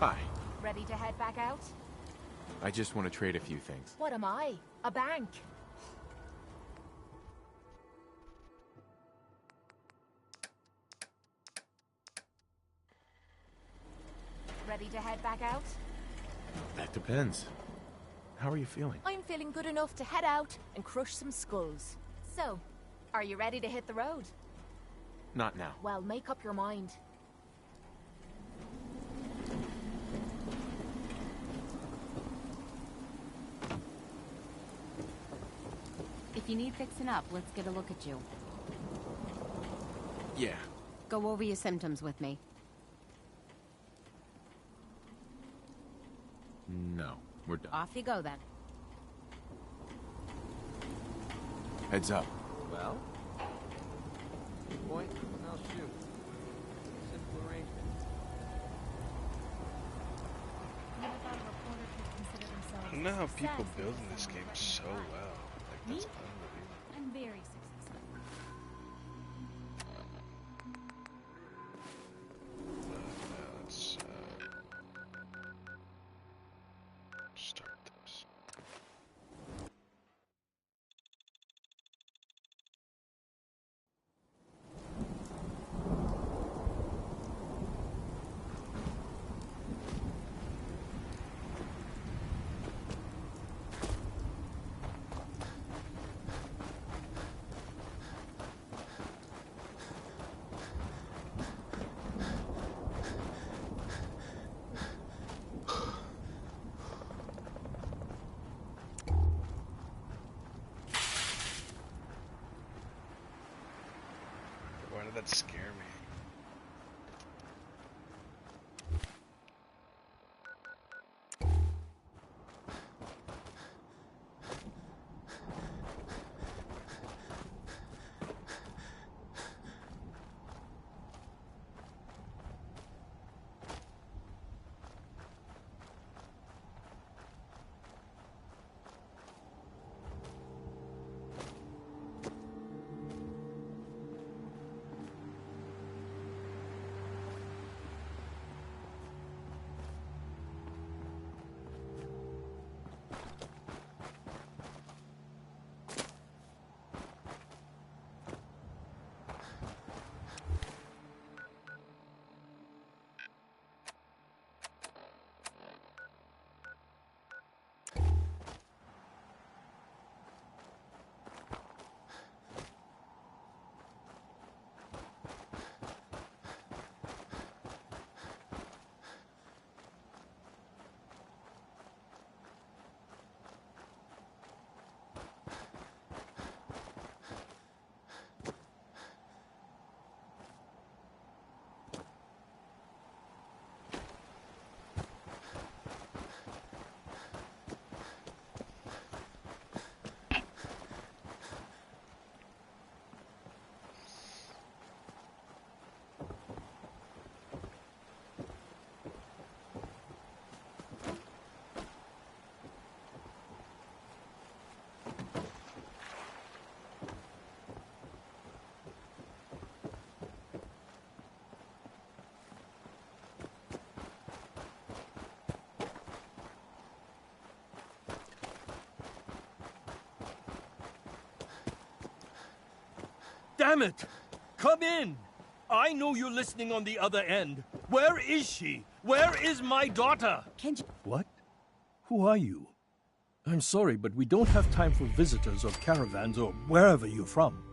Hi. Ready to head back out? I just want to trade a few things. What am I? A bank? Ready to head back out? That depends. How are you feeling? I'm feeling good enough to head out and crush some skulls. So, are you ready to hit the road? Not now. Well, make up your mind. If you need fixing up, let's get a look at you. Yeah. Go over your symptoms with me. No, we're done. Off you go then. Heads up. Well? Point, and I'll shoot. Simple arrangement. I don't know how people building this game so well. Like, that's unbelievable. I'm very successful. Let's start this. that scare me. Damn it! Come in! I know you're listening on the other end. Where is she? Where is my daughter? What? Who are you? I'm sorry, but we don't have time for visitors or caravans or wherever you're from.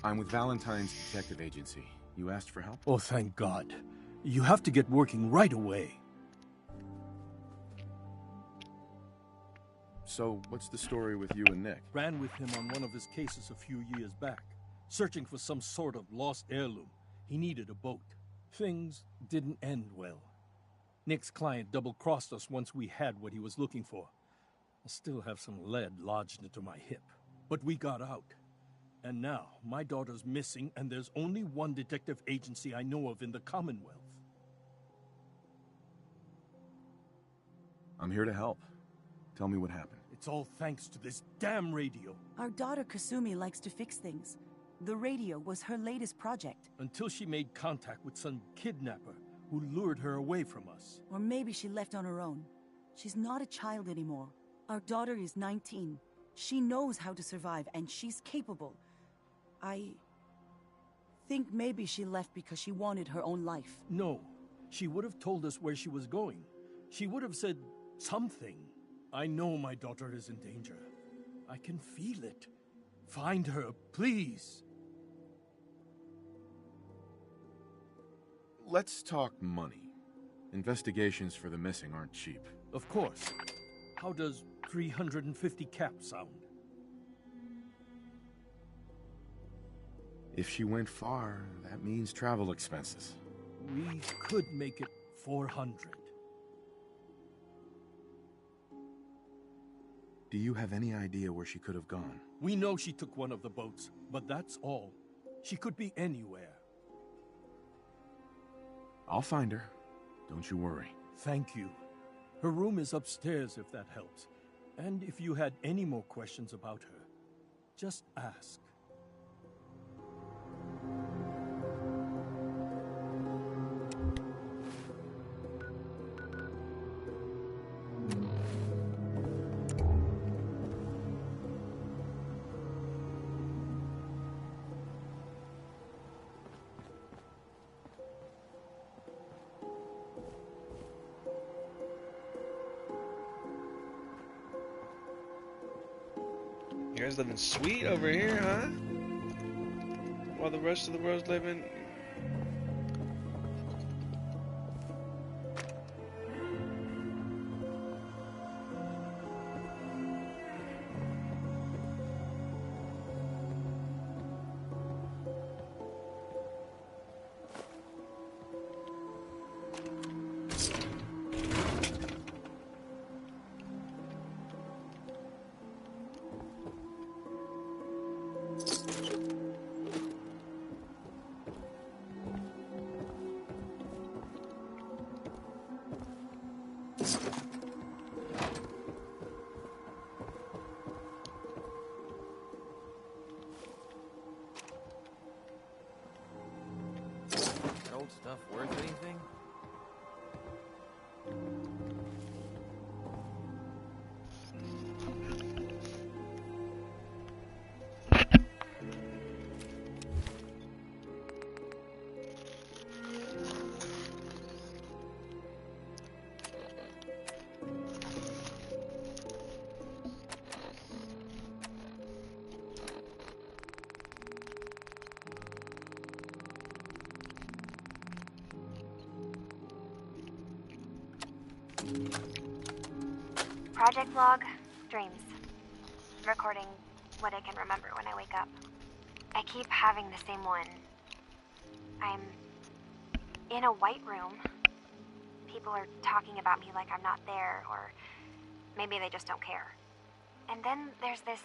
I'm with Valentine's Detective Agency. You asked for help? Oh, thank God. You have to get working right away. So, what's the story with you and Nick? Ran with him on one of his cases a few years back, searching for some sort of lost heirloom. He needed a boat. Things didn't end well. Nick's client double-crossed us once we had what he was looking for. I still have some lead lodged into my hip. But we got out. And now, my daughter's missing, and there's only one detective agency I know of in the Commonwealth. I'm here to help. Tell me what happened. It's all thanks to this damn radio. Our daughter Kasumi likes to fix things. The radio was her latest project. Until she made contact with some kidnapper who lured her away from us. Or maybe she left on her own. She's not a child anymore. Our daughter is 19. She knows how to survive, and she's capable. I think maybe she left because she wanted her own life. No. She would have told us where she was going. She would have said something. I know my daughter is in danger. I can feel it. Find her, please. Let's talk money. Investigations for the missing aren't cheap. Of course. How does 350 cap sound? If she went far, that means travel expenses. We could make it 400. Do you have any idea where she could have gone? We know she took one of the boats, but that's all. She could be anywhere. I'll find her. Don't you worry. Thank you. Her room is upstairs if that helps. And if you had any more questions about her, just ask. You guys living sweet over here, huh? While the rest of the world's living... stuff worth anything? Project log, dreams. Recording what I can remember when I wake up. I keep having the same one. I'm in a white room. People are talking about me like I'm not there, or maybe they just don't care. And then there's this,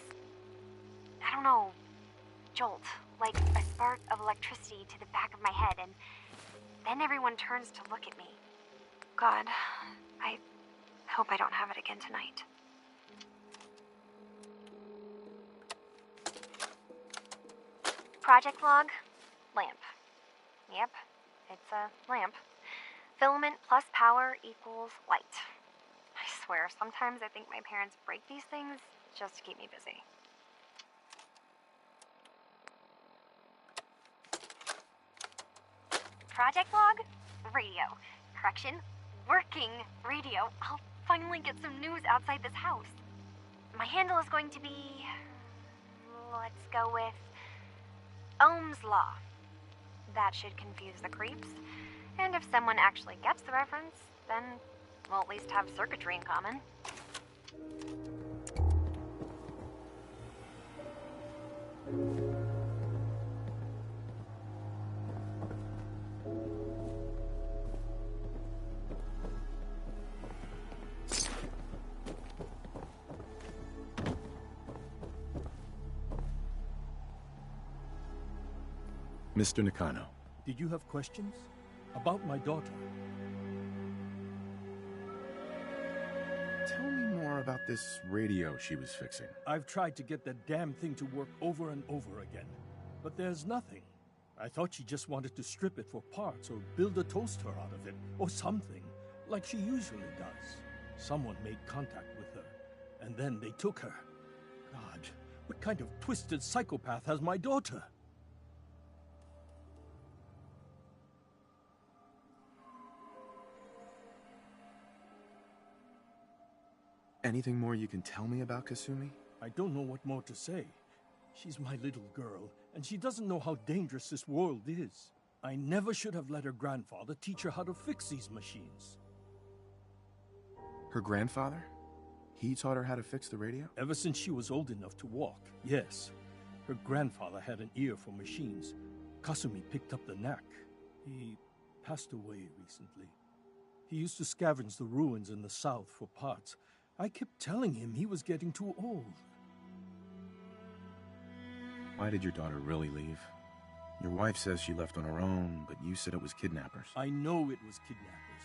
I don't know, jolt, like a spark of electricity to the back of my head, and then everyone turns to look at me. God, I hope I don't have it again tonight. Project log, lamp. Yep, it's a lamp. Filament plus power equals light. I swear, sometimes I think my parents break these things just to keep me busy. Project log, radio. Correction, working radio. I'll finally get some news outside this house. My handle is going to be, let's go with Ohm's Law. That should confuse the creeps. And if someone actually gets the reference, then we'll at least have circuitry in common. Mr. Nakano. Did you have questions? About my daughter? Tell me more about this radio she was fixing. I've tried to get that damn thing to work over and over again, but there's nothing. I thought she just wanted to strip it for parts or build a toaster out of it, or something, like she usually does. Someone made contact with her, and then they took her. God, what kind of twisted psychopath has my daughter? Anything more you can tell me about Kasumi? I don't know what more to say. She's my little girl, and she doesn't know how dangerous this world is. I never should have let her grandfather teach her how to fix these machines. Her grandfather? He taught her how to fix the radio? Ever since she was old enough to walk, yes. Her grandfather had an ear for machines. Kasumi picked up the knack. He passed away recently. He used to scavenge the ruins in the south for parts. I kept telling him he was getting too old. Why did your daughter really leave? Your wife says she left on her own, but you said it was kidnappers. I know it was kidnappers.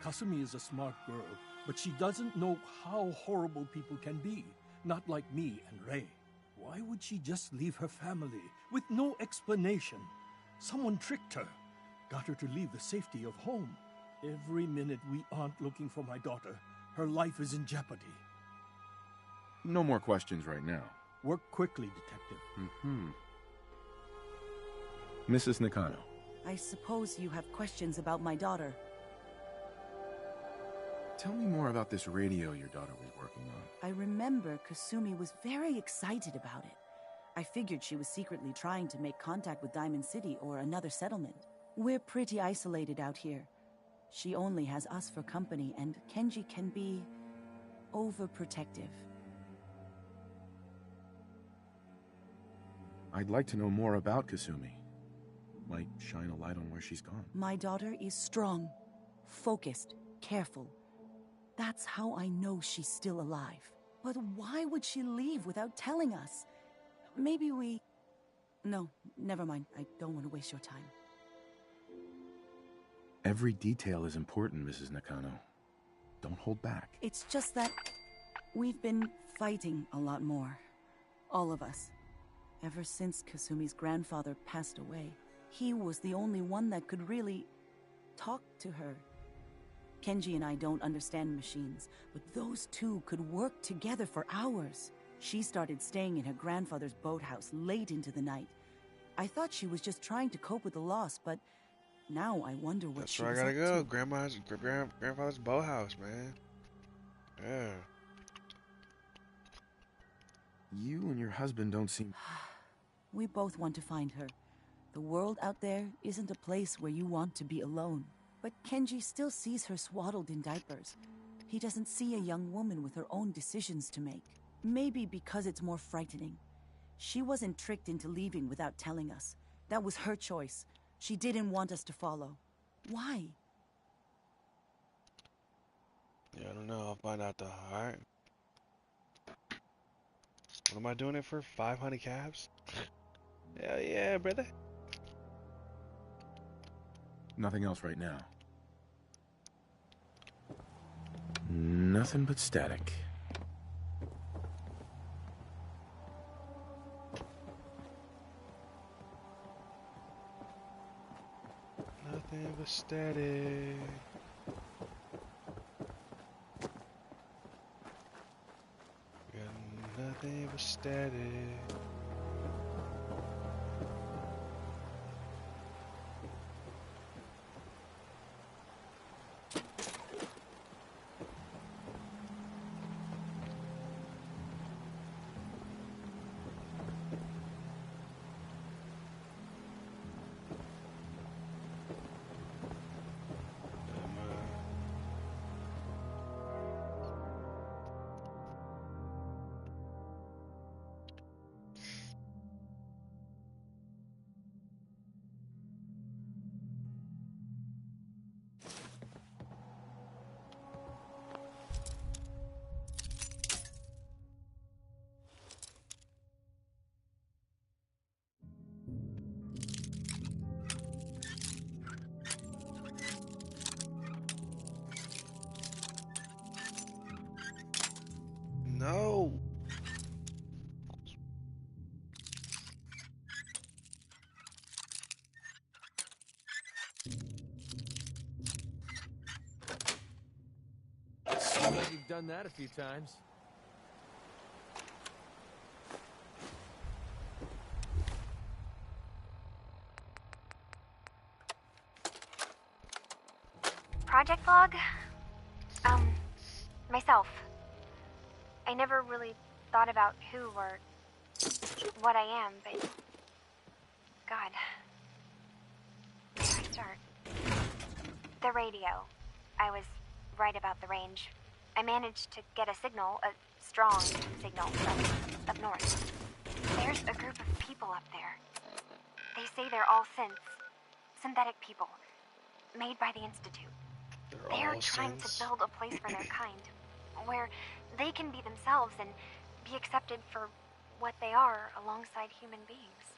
Kasumi is a smart girl, but she doesn't know how horrible people can be. Not like me and Rei. Why would she just leave her family with no explanation? Someone tricked her, got her to leave the safety of home. Every minute we aren't looking for my daughter, her life is in jeopardy. No more questions right now. Work quickly, Detective. Mrs. Nakano. I suppose you have questions about my daughter. Tell me more about this radio your daughter was working on. I remember Kasumi was very excited about it. I figured she was secretly trying to make contact with Diamond City or another settlement. We're pretty isolated out here. She only has us for company, and Kenji can be overprotective. I'd like to know more about Kasumi. Might shine a light on where she's gone. My daughter is strong, focused, careful. That's how I know she's still alive. But why would she leave without telling us? Maybe we... No, never mind. I don't want to waste your time. Every detail is important, Mrs. Nakano. Don't hold back. It's just that we've been fighting a lot more. All of us. Ever since Kasumi's grandfather passed away. He was the only one that could really talked to her. Kenji and I don't understand machines, but those two could work together for hours. She started staying in her grandfather's boathouse late into the night. I thought she was just trying to cope with the loss, but now I wonder what That's she where I was gotta up go. to. Grandfather's boathouse, man. Yeah. You and your husband don't seem... We both want to find her. The world out there isn't a place where you want to be alone. But Kenji still sees her swaddled in diapers. He doesn't see a young woman with her own decisions to make. Maybe because it's more frightening. She wasn't tricked into leaving without telling us. That was her choice. She didn't want us to follow. Why? Yeah, I don't know. I'll find out though. Alright. What am I doing it for? 500 cabs? Hell yeah, brother. Nothing else right now. Nothing but static. Nothing but static. Got nothing but static. No. You've done that a few times. Project log? Myself. I never really thought about who or what I am, but... God. Where do I start? The radio. I was right about the range. I managed to get a signal, a strong signal, from up north. There's a group of people up there. They say they're all synthetic people, made by the Institute. They're trying to build a place for their kind, where they can be themselves and be accepted for what they are alongside human beings.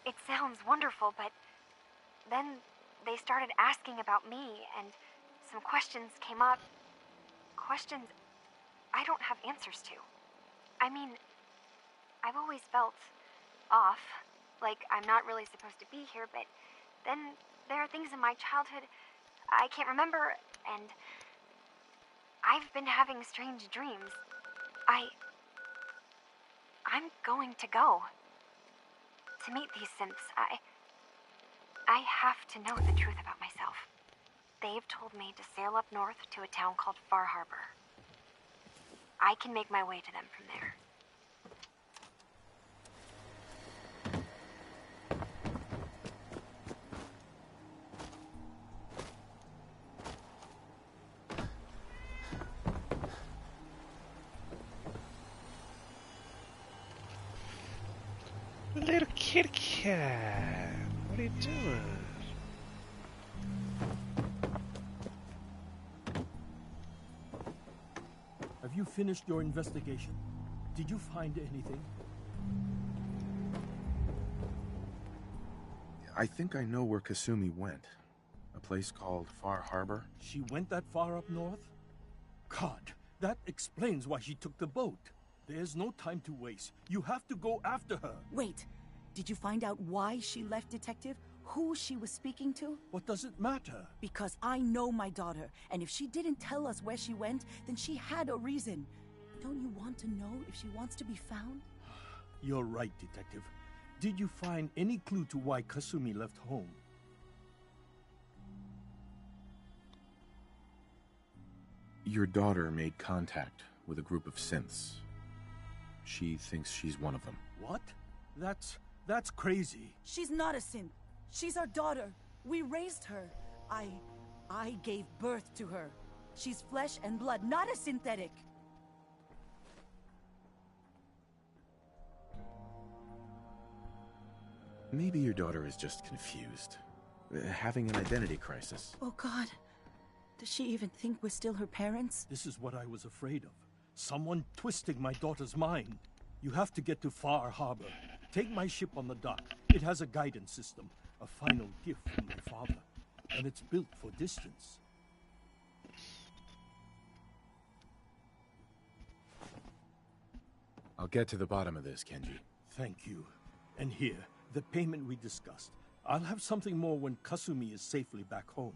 It sounds wonderful, but then they started asking about me, and some questions came up. Questions I don't have answers to. I mean, I've always felt off, like I'm not really supposed to be here, but then there are things in my childhood I can't remember, and I've been having strange dreams. I'm going to go to meet these synths. I have to know the truth about myself. They've told me to sail up north to a town called Far Harbor. I can make my way to them from there. Little kitty cat. What are you doing? Have you finished your investigation? Did you find anything? I think I know where Kasumi went. A place called Far Harbor. She went that far up north? God, that explains why she took the boat. There's no time to waste. You have to go after her. Wait, did you find out why she left, Detective? who she was speaking to? What does it matter? Because I know my daughter, and if she didn't tell us where she went, then she had a reason. Don't you want to know if she wants to be found? You're right, Detective. Did you find any clue to why Kasumi left home? Your daughter made contact with a group of synths. She thinks she's one of them. What? That's crazy. She's not a synth. She's our daughter. We raised her. I gave birth to her. She's flesh and blood, not a synthetic. Maybe your daughter is just confused. Having an identity crisis. Oh, God. Does she even think we're still her parents? This is what I was afraid of. Someone twisting my daughter's mind. You have to get to Far Harbor. Take my ship on the dock. It has a guidance system. A final gift from my father. And it's built for distance. I'll get to the bottom of this, Kenji. Thank you. And here, the payment we discussed. I'll have something more when Kasumi is safely back home.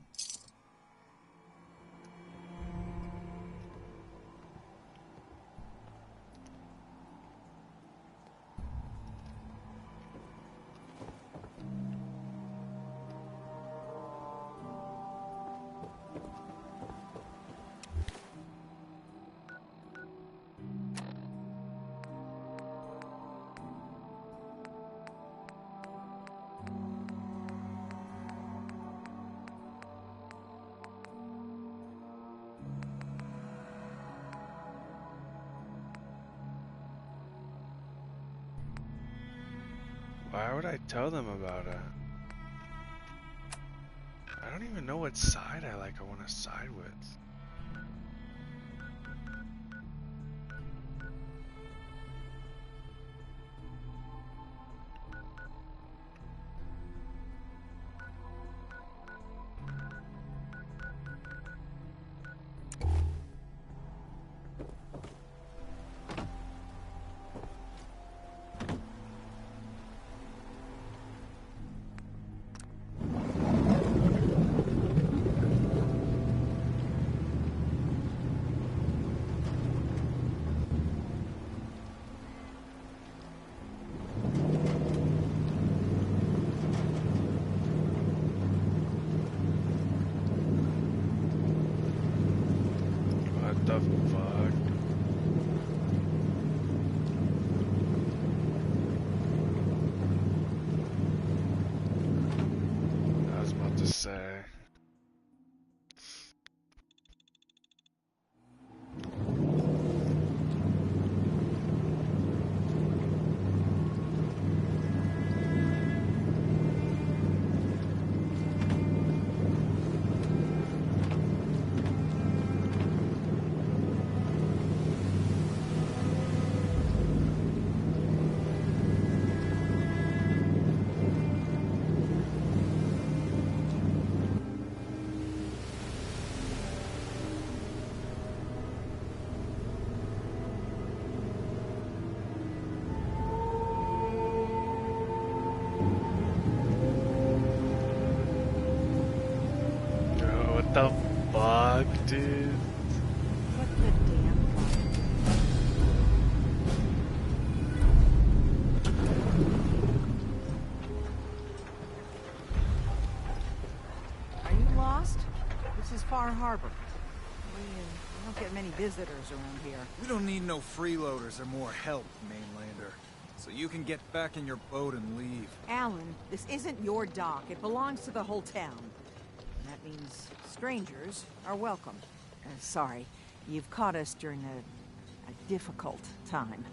Why would I tell them about it? I don't even know what side I want to side with. What the fuck, dude? What the damn Are you lost? This is Far Harbor. We don't get many visitors around here. We don't need no freeloaders or more help, mainlander. So you can get back in your boat and leave. Alan, this isn't your dock. It belongs to the whole town. That means strangers are welcome. Sorry, you've caught us during a difficult time.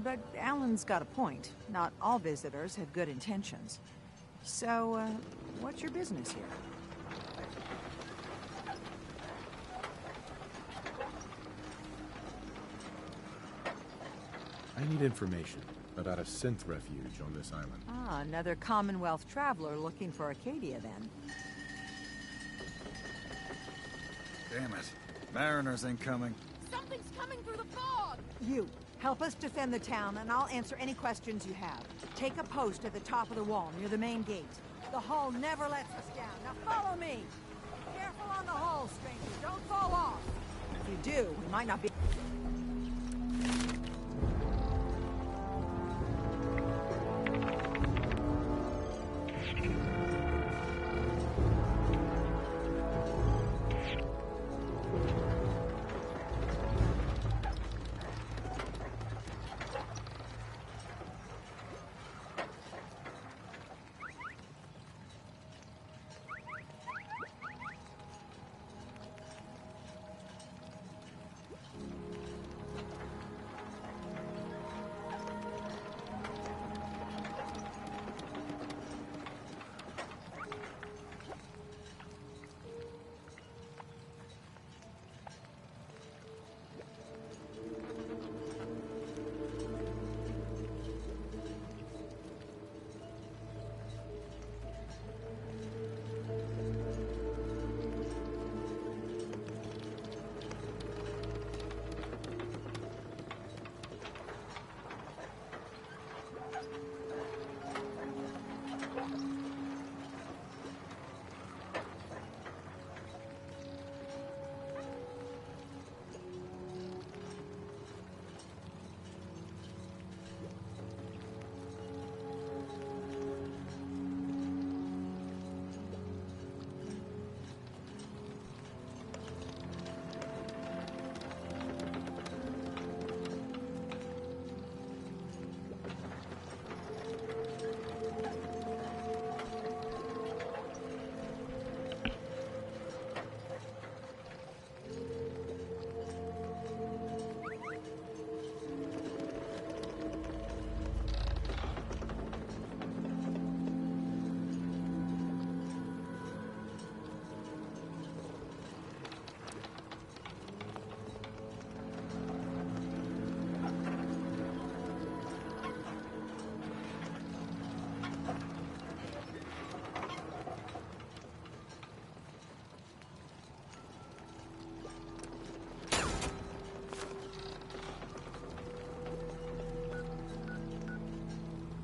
But Alan's got a point. Not all visitors have good intentions. So, what's your business here? I need information about a synth refuge on this island. Ah, another Commonwealth traveler looking for Acadia, then. Damn it. Mariners ain't coming. Something's coming through the fog! You, help us defend the town, and I'll answer any questions you have. Take a post at the top of the wall, near the main gate. The hull never lets us down. Now follow me. Careful on the hull, stranger. Don't fall off. If you do, we might not be...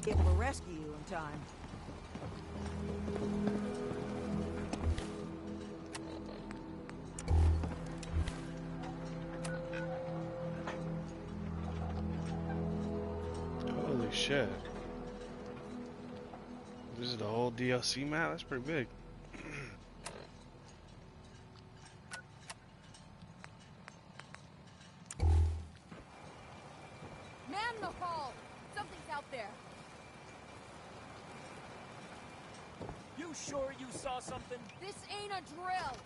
able to rescue you in time. Holy shit. This is the whole DLC map? That's pretty big. Man the hall! Something's out there. You sure you saw something? This ain't a drill.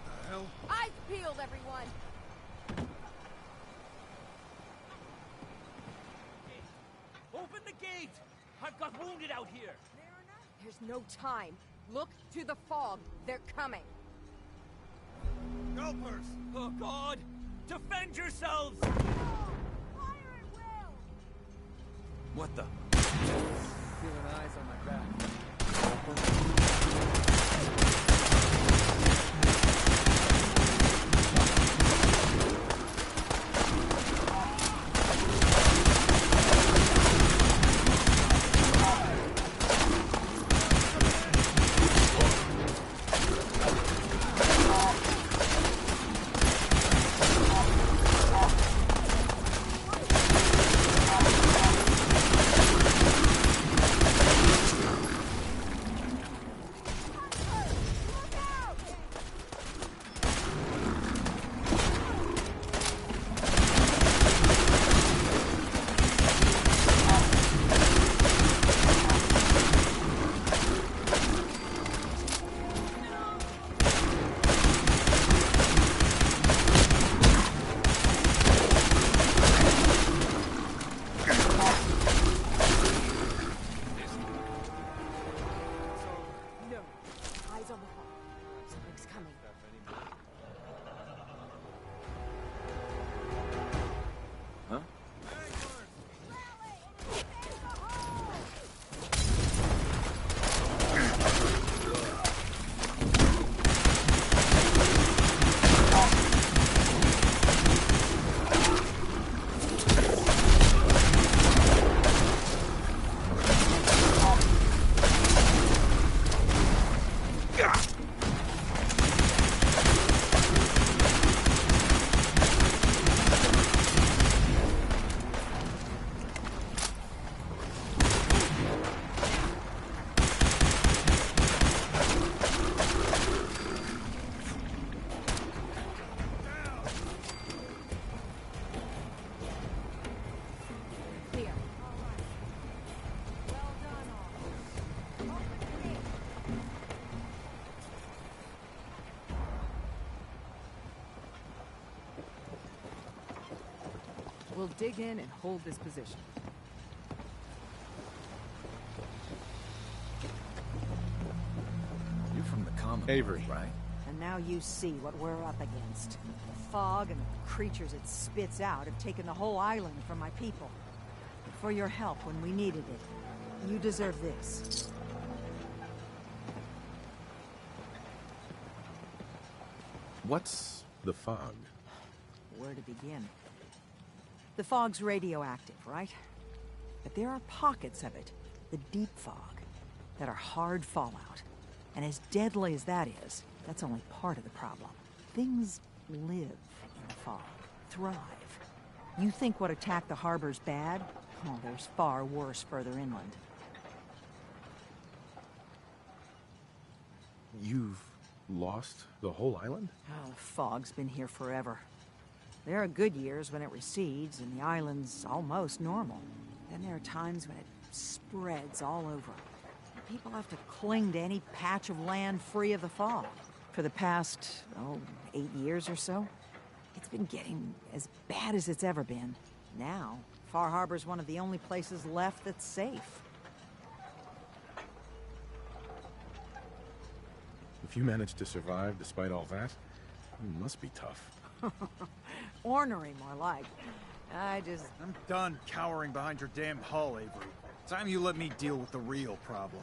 The hell? Eyes peeled, everyone. Open the gate! I've got wounded out here! There's no time. Look to the fog. They're coming. Helpers! Oh, God! Defend yourselves! What the? Feeling eyes on my back. We'll dig in and hold this position. You're from the Commonwealth, Avery. right? And now you see what we're up against. The fog and the creatures it spits out have taken the whole island from my people. For your help when we needed it, you deserve this. What's the fog? Where to begin? The fog's radioactive, right? But there are pockets of it, the deep fog, that are hard fallout. And as deadly as that is, that's only part of the problem. Things live in the fog, thrive. You think what attacked the harbor's bad? Oh, there's far worse further inland. You've lost the whole island? Oh, the fog's been here forever. There are good years when it recedes and the island's almost normal. Then there are times when it spreads all over. And people have to cling to any patch of land free of the fog. For the past, 8 years or so, it's been getting as bad as it's ever been. Now, Far Harbor's one of the only places left that's safe. If you managed to survive despite all that, you must be tough. Ornery, more like. I'm done cowering behind your damn hull, Avery. Time you let me deal with the real problem.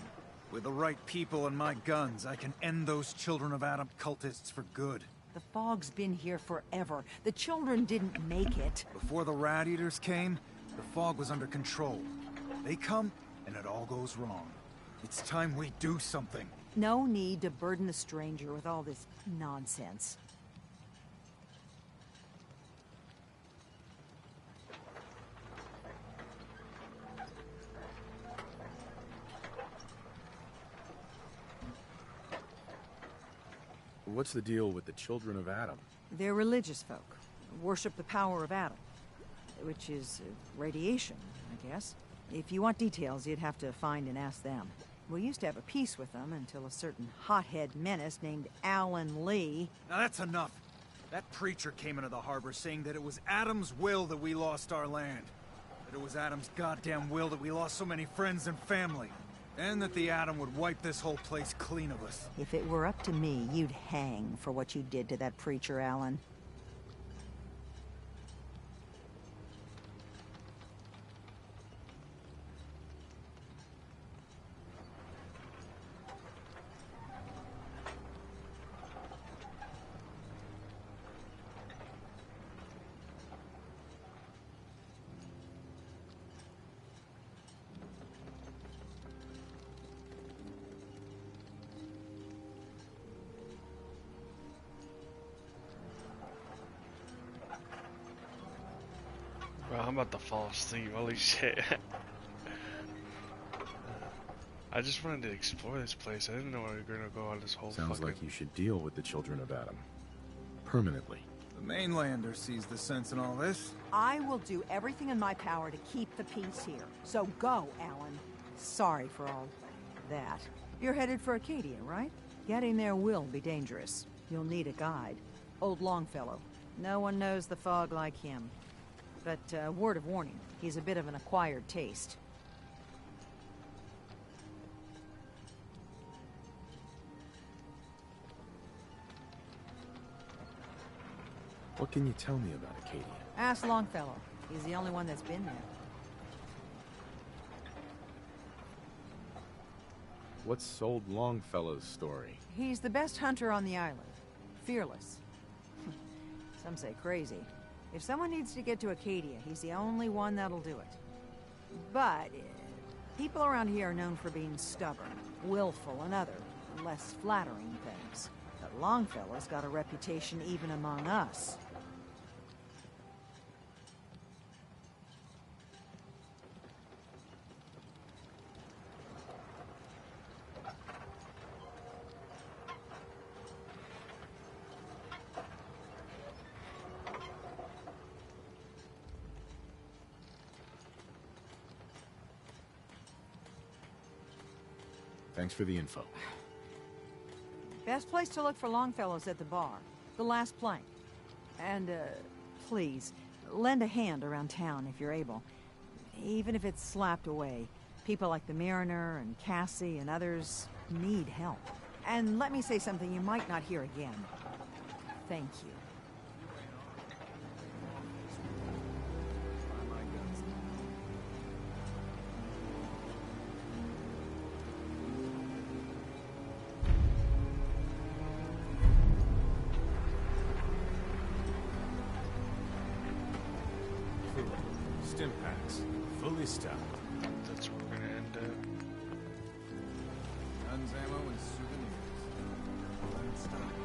With the right people and my guns, I can end those Children of Adam cultists for good. The fog's been here forever. The children didn't make it. Before the Rat Eaters came, the fog was under control. They come, and it all goes wrong. It's time we do something. No need to burden the stranger with all this nonsense. What's the deal with the Children of Adam? They're religious folk. Worship the power of Adam. Which is radiation, I guess. If you want details, you'd have to find and ask them. We used to have a peace with them until a certain hothead menace named Alan Lee... Now that's enough. That preacher came into the harbor saying that it was Adam's will that we lost our land. That it was Adam's goddamn will that we lost so many friends and family. And that the Atom would wipe this whole place clean of us. If it were up to me, you'd hang for what you did to that preacher, Alan. Bro, I'm about to fall asleep. Holy shit. I just wanted to explore this place. I didn't know we were gonna go on this whole Sounds like you should deal with the Children of Adam. Permanently. The mainlander sees the sense in all this. I will do everything in my power to keep the peace here. So go, Alan. Sorry for all that. You're headed for Acadia, right? Getting there will be dangerous. You'll need a guide. Old Longfellow. No one knows the fog like him. But, word of warning, he's a bit of an acquired taste. What can you tell me about Acadia? Ask Longfellow. He's the only one that's been there. What's old Longfellow's story? He's the best hunter on the island. Fearless. Some say crazy. If someone needs to get to Acadia, he's the only one that'll do it. But people around here are known for being stubborn, willful, and other, less flattering things. But Longfellow's got a reputation even among us. Thanks for the info. Best place to look for Longfellow's at the bar. The last plank. And, please, lend a hand around town if you're able. Even if it's slapped away. People like the Mariner and Cassie and others need help. And let me say something you might not hear again. Thank you. Stim packs, fully stocked. That's where we're gonna end up. Guns, ammo, and souvenirs. All in stock.